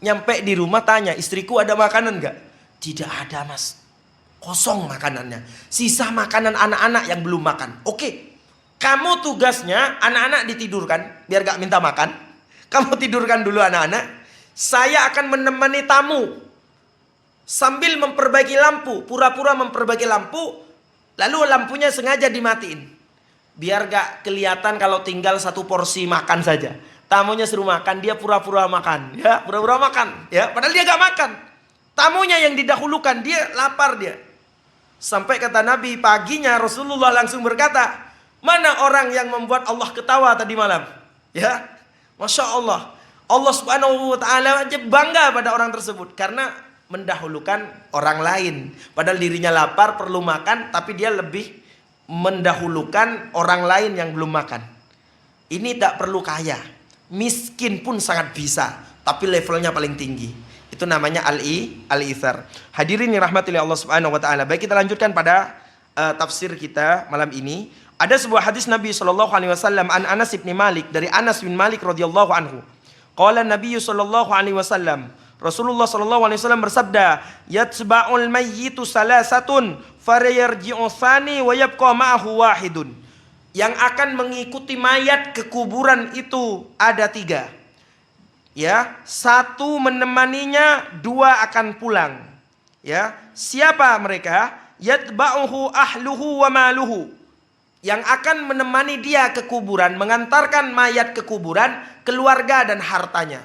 S1: Nyampe di rumah tanya, istriku ada makanan nggak? Tidak ada Mas. Kosong makanannya. Sisa makanan anak-anak yang belum makan. Oke. Kamu tugasnya anak-anak ditidurkan. Biar gak minta makan. Kamu tidurkan dulu anak-anak. Saya akan menemani tamu. Sambil memperbaiki lampu. Pura-pura memperbaiki lampu. Lalu lampunya sengaja dimatiin. Biar gak kelihatan kalau tinggal 1 porsi makan saja. Tamunya suruh makan, dia pura-pura makan. Ya, pura-pura makan. Ya, padahal dia gak makan. Tamunya yang didahulukan, dia lapar dia. Sampai kata Nabi, paginya Rasulullah langsung berkata, mana orang yang membuat Allah ketawa tadi malam? Ya, Masya Allah. Allah subhanahu wa ta'ala aja bangga pada orang tersebut. Karena mendahulukan orang lain. Padahal dirinya lapar, perlu makan. Tapi dia lebih mendahulukan orang lain yang belum makan. Ini tak perlu kaya, miskin pun sangat bisa, tapi levelnya paling tinggi. Itu namanya al-ithar. Hadirin yang rahmati Allah subhanahu wa ta'ala. Baik, kita lanjutkan pada tafsir kita malam ini. Ada sebuah hadis Nabi SAW an Anas bin Malik, dari Anas bin Malik radhiyallahu anhu. Qala Nabi SAW, Rasulullah SAW bersabda, yatsba'ul mayyitu salasatun farayarji'u tsani wa yabqa ma'ahu wahidun. Yang akan mengikuti mayat ke kuburan itu ada 3. Ya, 1 menemaninya, 2 akan pulang. Ya, siapa mereka? Yatba'uhu ahluhu wa maluhu. Yang akan menemani dia ke kuburan, mengantarkan mayat ke kuburan, keluarga dan hartanya.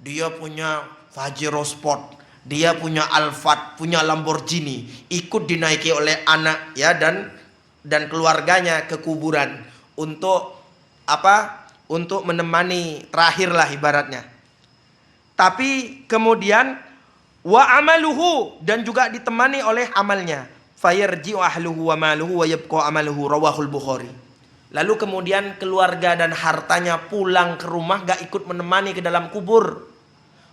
S1: Dia punya Pajero Sport, dia punya Alphard, punya Lamborghini, ikut dinaiki oleh anak ya dan keluarganya ke kuburan untuk apa? Untuk menemani terakhir lah ibaratnya. Tapi kemudian wa amaluhu, dan juga ditemani oleh amalnya. Fayarji'u ahluhu wa maluhu wa yabqa amaluhu, rawahul Bukhari. Lalu kemudian keluarga dan hartanya pulang ke rumah, gak ikut menemani ke dalam kubur.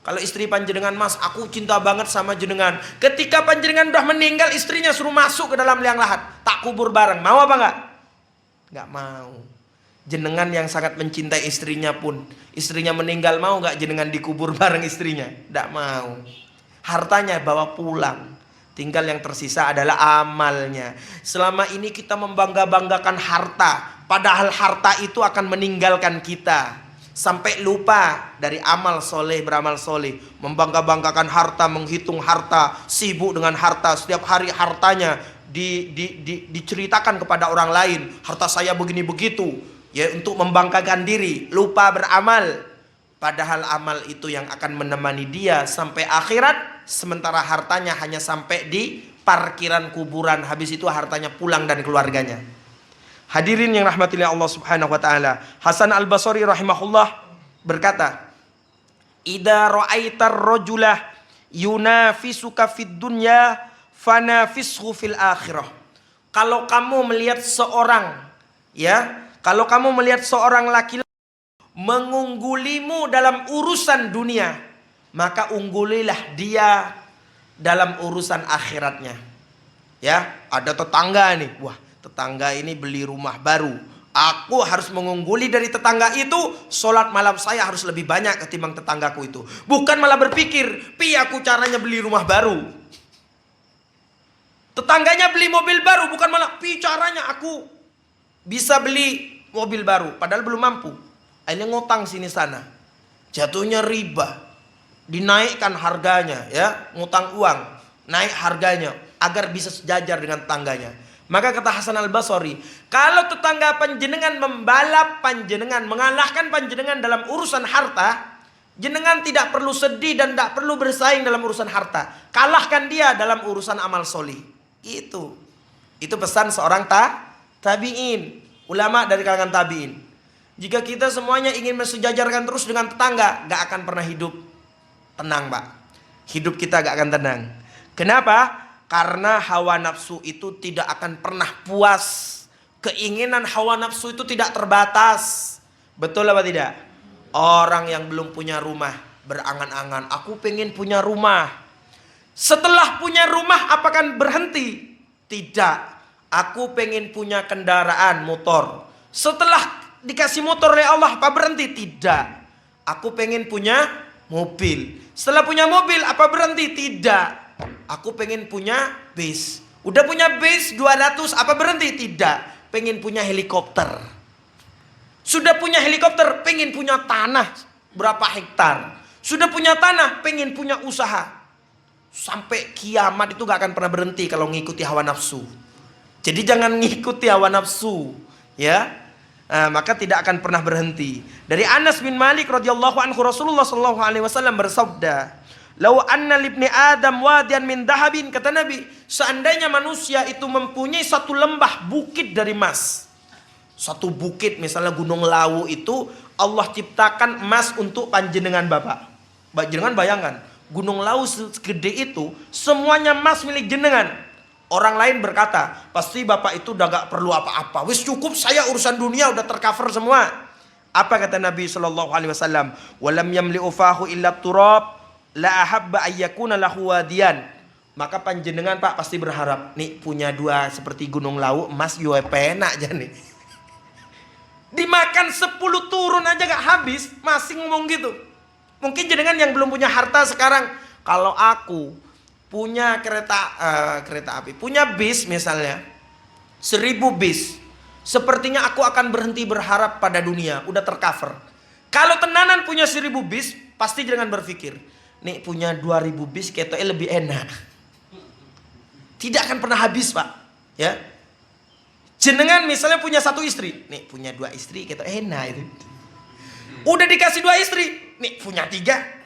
S1: Kalau istri panjenengan, Mas, aku cinta banget sama jenengan. Ketika panjenengan udah meninggal, istrinya suruh masuk ke dalam liang lahat, tak kubur bareng. Mau apa enggak? Enggak mau. Jenengan yang sangat mencintai istrinya pun, istrinya meninggal, mau enggak jenengan dikubur bareng istrinya? Enggak mau. Hartanya bawa pulang. Tinggal yang tersisa adalah amalnya. Selama ini kita membangga-banggakan harta, padahal harta itu akan meninggalkan kita. Sampai lupa dari amal soleh, beramal soleh. Membangga-banggakan harta, menghitung harta, sibuk dengan harta. Setiap hari hartanya diceritakan kepada orang lain. Harta saya begini begitu, ya, untuk membanggakan diri. Lupa beramal. Padahal amal itu yang akan menemani dia sampai akhirat. Sementara hartanya hanya sampai di parkiran kuburan. Habis itu hartanya pulang dan keluarganya. Hadirin yang rahmati Allah subhanahu wa ta'ala. Hasan al-Basri rahimahullah berkata, idza ra'aitar rajulah yunafisuka fid dunya fanafishu fil akhirah. Kalau kamu melihat seorang, ya, kalau kamu melihat seorang laki-laki mengunggulimu dalam urusan dunia, maka unggulilah dia dalam urusan akhiratnya. Ya, ada tetangga nih, wah, tetangga ini beli rumah baru, aku harus mengungguli dari tetangga itu. Sholat malam saya harus lebih banyak ketimbang tetanggaku itu. Bukan malah berpikir, pi aku caranya beli rumah baru. Tetangganya beli mobil baru, bukan malah pi caranya aku bisa beli mobil baru, padahal belum mampu. Akhirnya ngutang sini sana, jatuhnya riba, dinaikkan harganya, ya, ngutang uang, naik harganya agar bisa sejajar dengan tetangganya. Maka kata Hasan Al-Basri, kalau tetangga panjenengan membalap panjenengan, mengalahkan panjenengan dalam urusan harta, jenengan tidak perlu sedih dan tidak perlu bersaing dalam urusan harta. Kalahkan dia dalam urusan amal solih. Itu pesan seorang tabi'in, ulama dari kalangan tabi'in. Jika kita semuanya ingin mensejajarkan terus dengan tetangga, gak akan pernah hidup tenang, Pak. Hidup kita gak akan tenang. Kenapa? Karena hawa nafsu itu tidak akan pernah puas. Keinginan hawa nafsu itu tidak terbatas. Betul apa tidak? Orang yang belum punya rumah berangan-angan, aku pengen punya rumah. Setelah punya rumah apakah berhenti? Tidak. Aku pengen punya kendaraan motor. Setelah dikasih motor oleh Allah apa berhenti? Tidak. Aku pengen punya mobil. Setelah punya mobil apa berhenti? Tidak. Aku pengen punya bis. Udah punya bis 200 apa berhenti? Tidak. Pengen punya helikopter. Sudah punya helikopter, pengen punya tanah berapa hektar. Sudah punya tanah, pengen punya usaha. Sampai kiamat itu gak akan pernah berhenti kalau ngikuti hawa nafsu. Jadi jangan ngikuti hawa nafsu, ya. Maka tidak akan pernah berhenti. Dari Anas bin Malik radhiyallahu anhu, Rasulullah sallallahu alaihi wasallam bersabda, "Lau anna libni Adam wadiyan min dahabin," kata Nabi, seandainya manusia itu mempunyai satu lembah bukit dari emas. Satu bukit misalnya Gunung Lawu itu Allah ciptakan emas untuk panjenengan Bapak. Jenengan bayangkan, Gunung Lawu segede itu semuanya emas milik jenengan. Orang lain berkata, pasti Bapak itu udah gak perlu apa-apa. Wis cukup saya urusan dunia udah tercover semua. Apa kata Nabi SAW? Walam yamli'u fahu illa turab la ahabba ayyakuna lahu wadiyan. Maka panjenengan Pak pasti berharap, nih punya dua seperti Gunung Lawu emas yo penak aja nih. Dimakan 10 turun aja gak habis, masih ngomong gitu. Mungkin jenengan yang belum punya harta sekarang, kalau aku punya kereta api, punya bis misalnya 1000 bis, sepertinya aku akan berhenti berharap pada dunia, udah tercover. Kalau tenanan punya 1000 bis, pasti jangan berpikir, nih punya 2000 bis ketoknya lebih enak. Tidak akan pernah habis, Pak. Ya. Jenengan misalnya punya 1 istri, nih punya 2 istri ketok enak itu. Udah dikasih 2 istri, nih punya 3.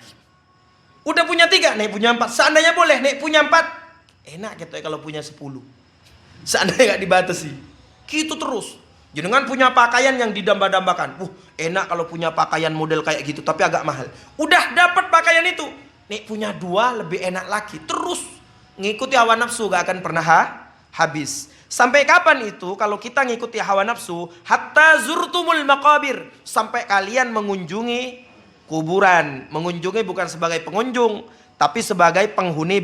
S1: Udah punya 3, nih punya 4. Seandainya boleh, nih punya 4. Enak gitu ya kalau punya 10. Seandainya gak dibatasi. Gitu terus. Jenengan punya pakaian yang didamba-dambakan. Enak kalau punya pakaian model kayak gitu, tapi agak mahal. Udah dapat pakaian itu, nih punya 2 lebih enak lagi. Terus ngikuti hawa nafsu gak akan pernah habis. Sampai kapan itu kalau kita ngikuti hawa nafsu? Hatta zurtumul maqabir. Sampai kalian mengunjungi kuburan. Mengunjungi bukan sebagai pengunjung, tapi sebagai penghuni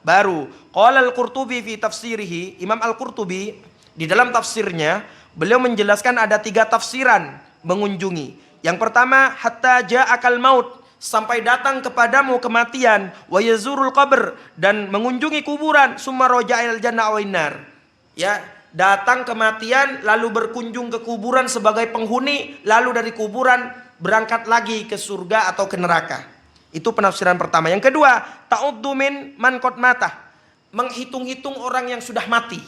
S1: baru. Qala al-Qurtubi fi tafsirihi, Imam Al-Qurtubi di dalam tafsirnya beliau menjelaskan ada 3 tafsiran mengunjungi. Yang pertama, hatta ja'akal maut, sampai datang kepadamu kematian, wa yazurul qabr, dan mengunjungi kuburan, summa raja'il jannah wan nar. Ya, datang kematian lalu berkunjung ke kuburan sebagai penghuni, lalu dari kuburan berangkat lagi ke surga atau ke neraka. Itu penafsiran pertama. Yang kedua, ta'uddu min man qad mata. Menghitung-hitung orang yang sudah mati.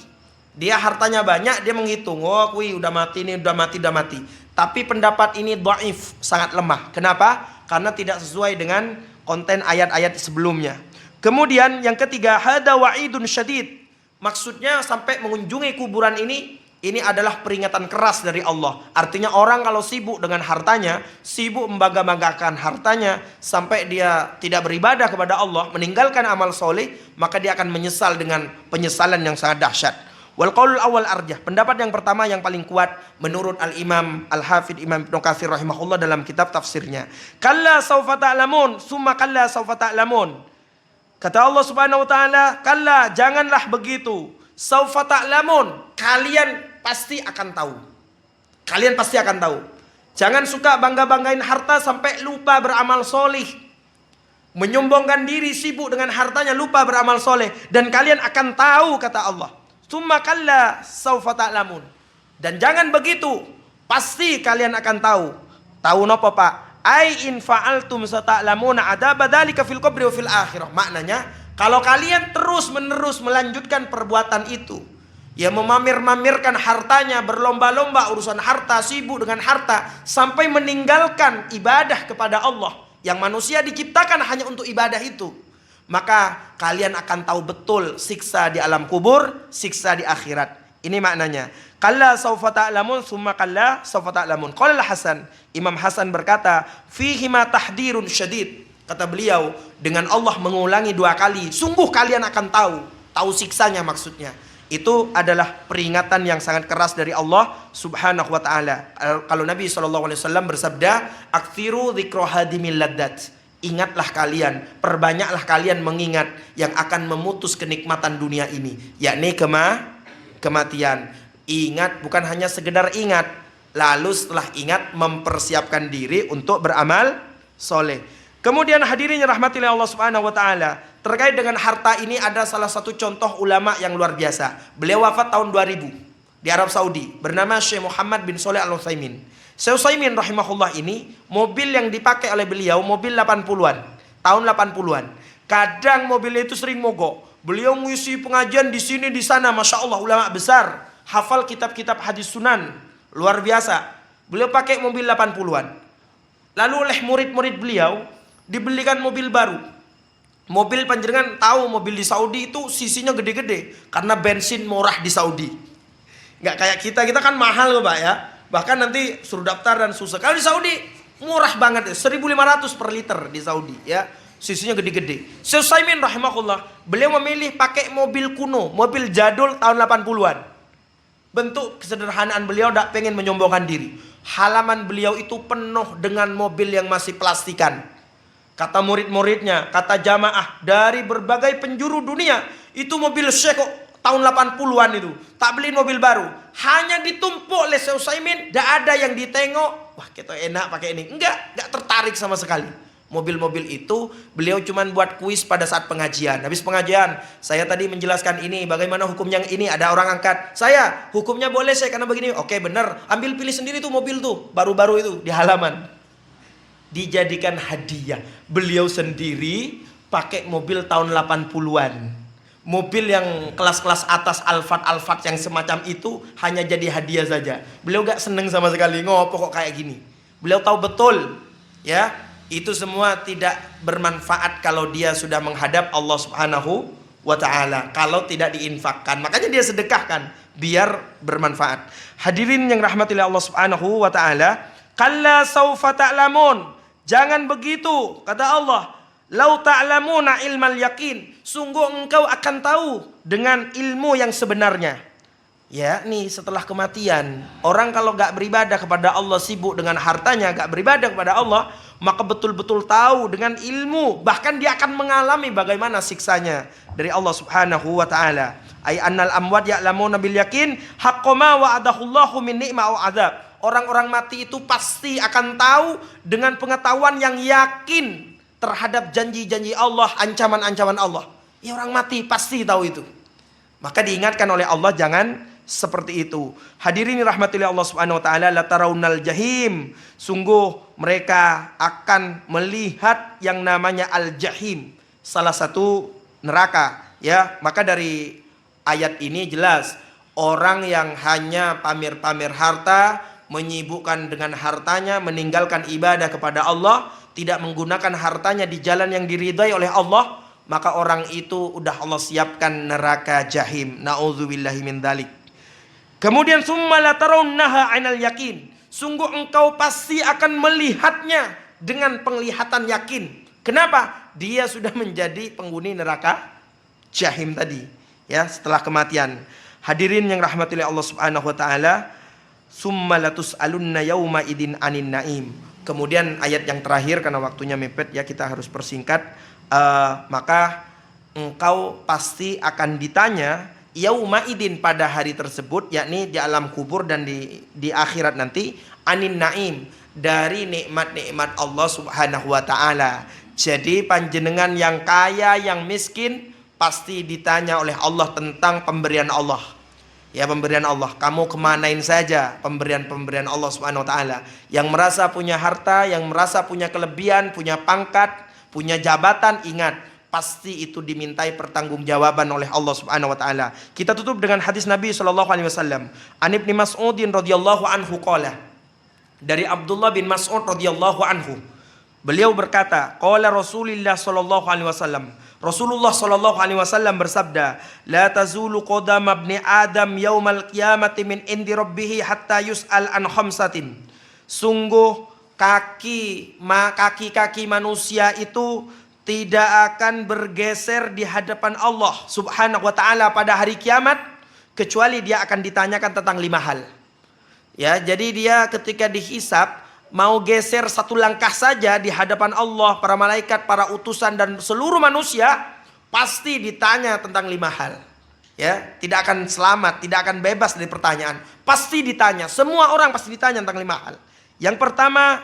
S1: Dia hartanya banyak, dia menghitung, oh kui udah mati nih, udah mati. Tapi pendapat ini dhaif, sangat lemah. Kenapa? Karena tidak sesuai dengan konten ayat-ayat sebelumnya. Kemudian yang ketiga, hada wa'idun syadid. Maksudnya sampai mengunjungi kuburan ini adalah peringatan keras dari Allah. Artinya orang kalau sibuk dengan hartanya, sibuk membangga-banggakan hartanya, sampai dia tidak beribadah kepada Allah, meninggalkan amal soleh, maka dia akan menyesal dengan penyesalan yang sangat dahsyat. Wal qaulul awal arjah. Pendapat yang pertama yang paling kuat menurut Al-Imam Al-Hafidh Imam Ibnu Katsir rahimahullah dalam kitab tafsirnya. Kalla saufa ta'lamun, summa kalla saufa ta'lamun. Kata Allah Subhanahu wa taala, kalla, janganlah begitu. Saufa ta'lamun, kalian pasti akan tahu. Kalian pasti akan tahu. Jangan suka bangga-banggain harta sampai lupa beramal soleh. Menyombongkan diri, sibuk dengan hartanya, lupa beramal soleh. Dan kalian akan tahu, kata Allah. Summa kalla saufa ta'lamun. Dan jangan begitu, pasti kalian akan tahu. Tahu nopo Pak? Ai in fa'altum sata'lamuna adaba dzalika fil qabri wa fil akhirah. Maknanya, kalau kalian terus-menerus melanjutkan perbuatan itu, Ya, memamer-mamerkan hartanya, berlomba-lomba urusan harta, sibuk dengan harta, sampai meninggalkan ibadah kepada Allah. Yang manusia diciptakan hanya untuk ibadah itu. Maka kalian akan tahu betul siksa di alam kubur, siksa di akhirat. Ini maknanya. Kalla sawfa ta'lamun, summa kalla sawfa ta'lamun. Qala Hasan, Imam Hasan berkata, fihi ma tahdirun syadid. Kata beliau, dengan Allah mengulangi 2 kali, sungguh kalian akan tahu siksanya maksudnya. Itu adalah peringatan yang sangat keras dari Allah Subhanahu wa taala. Kalau Nabi SAW bersabda, "Aktsiru dzikra hadimil laddat." Ingatlah kalian, perbanyaklah kalian mengingat yang akan memutus kenikmatan dunia ini, yakni kematian. Ingat, bukan hanya sekedar ingat, lalu setelah ingat mempersiapkan diri untuk beramal soleh. Kemudian hadirin yang rahmati Allah Subhanahu wa taala, terkait dengan harta ini ada salah satu contoh ulama yang luar biasa. Beliau wafat tahun 2000 di Arab Saudi, bernama Syekh Muhammad bin Shalih Al-Utsaimin. Syekh Utsaimin rahimahullah ini, mobil yang dipakai oleh beliau mobil 80-an, tahun 80-an. Kadang mobilnya itu sering mogok. Beliau ngisi pengajian di sini di sana, Masya Allah, ulama besar, hafal kitab-kitab hadis sunan, luar biasa. Beliau pakai mobil 80-an. Lalu oleh murid-murid beliau dibelikan mobil baru. Mobil panjenengan tahu, mobil di Saudi itu sisinya gede-gede karena bensin murah di Saudi. Nggak kayak kita kan mahal loh Pak ya. Bahkan nanti suruh daftar dan susah. Kalau di Saudi murah banget, 1.500 per liter di Saudi ya. Sisinya gede-gede. Syekh Utsaimin rahimahullah, beliau memilih pakai mobil kuno, mobil jadul tahun 80-an. Bentuk kesederhanaan beliau tidak pengen menyombongkan diri. Halaman beliau itu penuh dengan mobil yang masih plastikan. Kata murid-muridnya, kata jamaah dari berbagai penjuru dunia, itu mobil Syekh kok tahun 80-an itu. Tak beliin mobil baru. Hanya ditumpuk oleh Syekh Utsaimin, tidak ada yang ditengok. Wah, kita enak pakai ini. Enggak tertarik sama sekali. Mobil-mobil itu beliau cuma buat kuis pada saat pengajian. Habis pengajian, saya tadi menjelaskan ini, bagaimana hukum yang ini, ada orang angkat. Saya, hukumnya boleh saya karena begini. Oke, benar. Ambil pilih sendiri tuh mobil tuh, baru-baru itu di halaman. Dijadikan hadiah. Beliau sendiri pakai mobil tahun 80-an. Mobil yang kelas-kelas atas, Alphard yang semacam itu hanya jadi hadiah saja. Beliau gak seneng sama sekali, ngopo kok kayak gini. Beliau tahu betul ya, itu semua tidak bermanfaat kalau dia sudah menghadap Allah Subhanahu wa taala. Kalau tidak diinfakkan, makanya dia sedekahkan biar bermanfaat. Hadirin yang rahmati Allah Subhanahu wa taala, kalla saufa ta'lamun. Jangan begitu, kata Allah. Lau ta'lamuna ilmal yakin. Sungguh engkau akan tahu dengan ilmu yang sebenarnya. Ya, nih setelah kematian, orang kalau gak beribadah kepada Allah, sibuk dengan hartanya, gak beribadah kepada Allah, maka betul-betul tahu dengan ilmu. Bahkan dia akan mengalami bagaimana siksanya dari Allah Subhanahu wa ta'ala. Ay annal amwat ya'lamuna bil yakin haqqama wa'adahullahu min ni'ma wa azab. Orang-orang mati itu pasti akan tahu dengan pengetahuan yang yakin terhadap janji-janji Allah, ancaman-ancaman Allah. Ya, orang mati pasti tahu itu. Maka diingatkan oleh Allah jangan seperti itu. Hadirin rahmatillah Allah Subhanahu wa taala, la taraunal jahim. Sungguh mereka akan melihat yang namanya al-jahim, salah satu neraka, ya. Maka dari ayat ini jelas orang yang hanya pamer-pamer harta, menyibukkan dengan hartanya, meninggalkan ibadah kepada Allah, tidak menggunakan hartanya di jalan yang diridai oleh Allah, maka orang itu udah Allah siapkan neraka jahim. Nauzubillahi min dzalik. Kemudian summa la tarawunnaha 'ainal yakin. Sungguh engkau pasti akan melihatnya dengan penglihatan yakin. Kenapa? Dia sudah menjadi penghuni neraka jahim tadi, ya, setelah kematian. Hadirin yang rahmati Allah Subhanahu wa taala, summa latus'alunna yauma idin anin naim. Kemudian ayat yang terakhir, karena waktunya mepet ya, kita harus persingkat. Maka engkau pasti akan ditanya yauma idin, pada hari tersebut, yakni di alam kubur dan di akhirat nanti, anin naim, dari nikmat-nikmat Allah Subhanahu wa taala. Jadi panjenengan yang kaya, yang miskin, pasti ditanya oleh Allah tentang pemberian Allah. Ya, pemberian Allah, kamu kemanain saja pemberian-pemberian Allah Subhanahu wa taala. Yang merasa punya harta, yang merasa punya kelebihan, punya pangkat, punya jabatan, ingat, pasti itu dimintai pertanggungjawaban oleh Allah Subhanahu wa taala. Kita tutup dengan hadis Nabi sallallahu alaihi wasallam. An Ibnu Mas'udin radhiyallahu anhu qala. Dari Abdullah bin Mas'ud radhiyallahu anhu. Beliau berkata, qala Rasulullah sallallahu alaihi wasallam. Rasulullah sallallahu alaihi wasallam bersabda, "La tazulu qadam ibni Adam yaumal qiyamati min indi rabbih hatta yus'al an khamsatin." Sungguh kaki-kaki manusia itu tidak akan bergeser di hadapan Allah Subhanahu wa taala pada hari kiamat kecuali dia akan ditanyakan tentang 5 hal. Ya, jadi dia ketika dihisab mau geser 1 langkah saja di hadapan Allah, para malaikat, para utusan dan seluruh manusia pasti ditanya tentang 5 hal. Ya, tidak akan selamat, tidak akan bebas dari pertanyaan. Pasti ditanya, semua orang pasti ditanya tentang 5 hal. Yang pertama,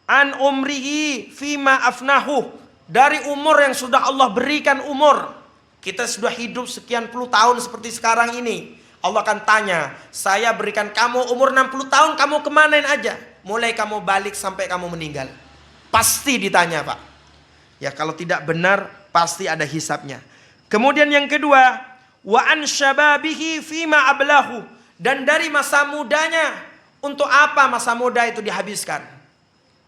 S1: an umrihi fima afnahu. Dari umur yang sudah Allah berikan umur. Kita sudah hidup sekian puluh tahun seperti sekarang ini. Allah akan tanya, saya berikan kamu umur 60 tahun, kamu kemanain aja? Mulai kamu balik sampai kamu meninggal. Pasti ditanya, Pak. Ya, kalau tidak benar pasti ada hisabnya. Kemudian yang kedua, wa an syababihi fima ablahu. Dan dari masa mudanya, untuk apa masa muda itu dihabiskan?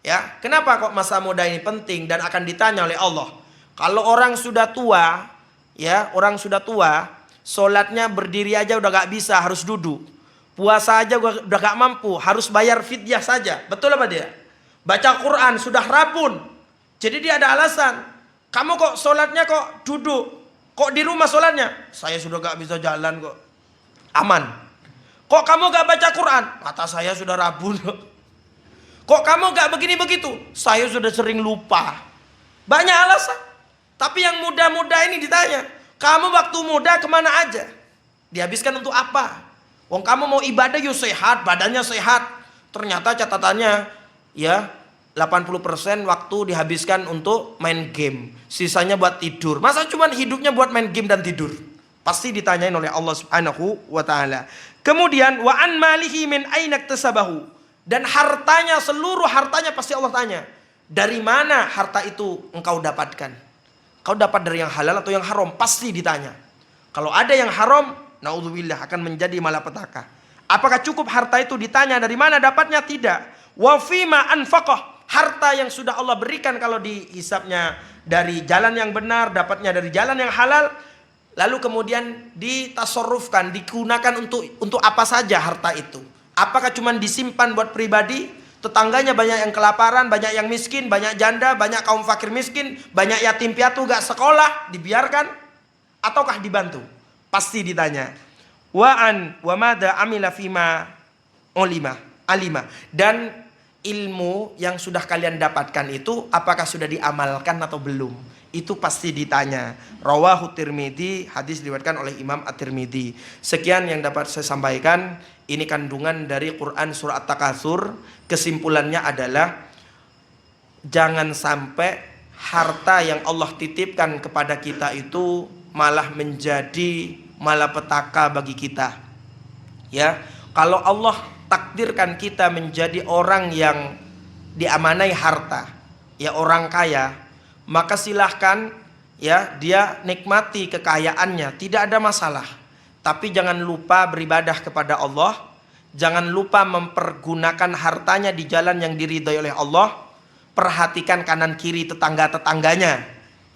S1: Ya, kenapa kok masa muda ini penting dan akan ditanya oleh Allah? Kalau orang sudah tua, ya, orang sudah tua, sholatnya berdiri aja udah gak bisa, harus duduk. Puasa aja udah gak mampu, harus bayar fidyah saja. Betul apa dia? Baca Quran sudah rabun. Jadi dia ada alasan. Kamu kok sholatnya kok duduk? Kok di rumah sholatnya? Saya sudah gak bisa jalan kok. Aman. Kok kamu gak baca Quran? Mata saya sudah rabun kok. Kok kamu gak begini begitu? Saya sudah sering lupa. Banyak alasan. Tapi yang muda-muda ini ditanya, kamu waktu muda kemana aja? Dihabiskan untuk apa? Wong kamu mau ibadah yuk sehat, badannya sehat. Ternyata catatannya ya 80% waktu dihabiskan untuk main game. Sisanya buat tidur. Masa cuma hidupnya buat main game dan tidur? Pasti ditanyain oleh Allah Subhanahu wa taala. Kemudian wa an malihi min aina iktasabahu. Dan hartanya, seluruh hartanya pasti Allah tanya. Dari mana harta itu engkau dapatkan? Kau dapat dari yang halal atau yang haram? Pasti ditanya. Kalau ada yang haram, naudzubillah, akan menjadi malapetaka. Apakah cukup harta itu ditanya dari mana dapatnya? Tidak. Wa fima anfaqah. Harta yang sudah Allah berikan kalau dihisapnya dari jalan yang benar, dapatnya dari jalan yang halal, lalu kemudian ditasarrufkan, digunakan untuk apa saja harta itu? Apakah cuma disimpan buat pribadi? Tetangganya banyak yang kelaparan, banyak yang miskin, banyak janda, banyak kaum fakir miskin, banyak yatim piatu gak sekolah, dibiarkan? Ataukah dibantu? Pasti ditanya. Wa madza amila fima alima. Dan ilmu yang sudah kalian dapatkan itu apakah sudah diamalkan atau belum? Itu pasti ditanya. Rawahu Tirmidzi, hadis diriwayatkan oleh Imam At-Tirmidzi. Sekian yang dapat saya sampaikan. Ini kandungan dari Quran surah At-Takatsur. Kesimpulannya adalah jangan sampai harta yang Allah titipkan kepada kita itu malah menjadi malapetaka bagi kita. Ya, kalau Allah takdirkan kita menjadi orang yang diamanai harta, ya orang kaya, maka silahkan ya dia nikmati kekayaannya, tidak ada masalah. Tapi jangan lupa beribadah kepada Allah, jangan lupa mempergunakan hartanya di jalan yang diridhai oleh Allah. Perhatikan kanan kiri tetangga-tetangganya.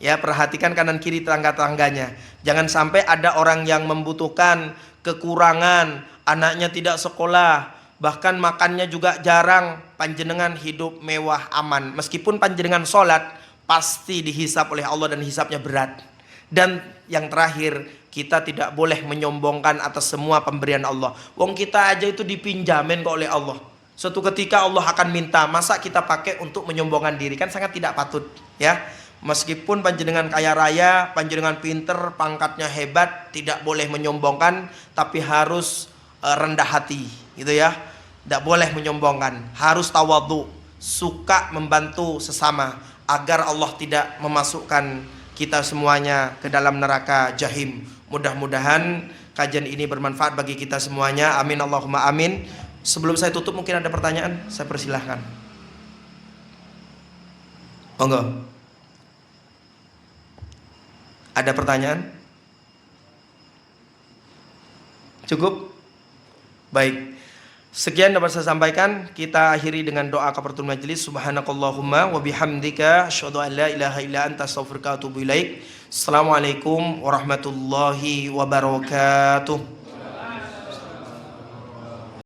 S1: Ya, perhatikan kanan kiri tetangga-tetangganya. Jangan sampai ada orang yang membutuhkan, kekurangan, anaknya tidak sekolah, bahkan makannya juga jarang, panjenengan hidup mewah aman. Meskipun panjenengan sholat, pasti dihisap oleh Allah dan hisapnya berat. Dan yang terakhir, kita tidak boleh menyombongkan atas semua pemberian Allah. Wong kita aja itu dipinjamin kok oleh Allah. Suatu ketika Allah akan minta, masa kita pakai untuk menyombongkan diri? Kan sangat tidak patut, ya. Meskipun panjenengan kaya raya, panjenengan pinter, pangkatnya hebat, tidak boleh menyombongkan, tapi harus rendah hati, gitu ya. Tidak boleh menyombongkan, harus tawadhu, suka membantu sesama agar Allah tidak memasukkan kita semuanya ke dalam neraka jahim. Mudah-mudahan kajian ini bermanfaat bagi kita semuanya. Amin Allahumma amin. Sebelum saya tutup mungkin ada pertanyaan, saya persilahkan. Monggo. Ada pertanyaan? Cukup? Baik. Sekian dapat saya sampaikan. Kita akhiri dengan doa kafaratul majelis. Subhanakallahumma wa bihamdika asyhadu an la ilaha illa anta astaghfiruka wa atubu ilaik. Assalamualaikum warahmatullahi wabarakatuh.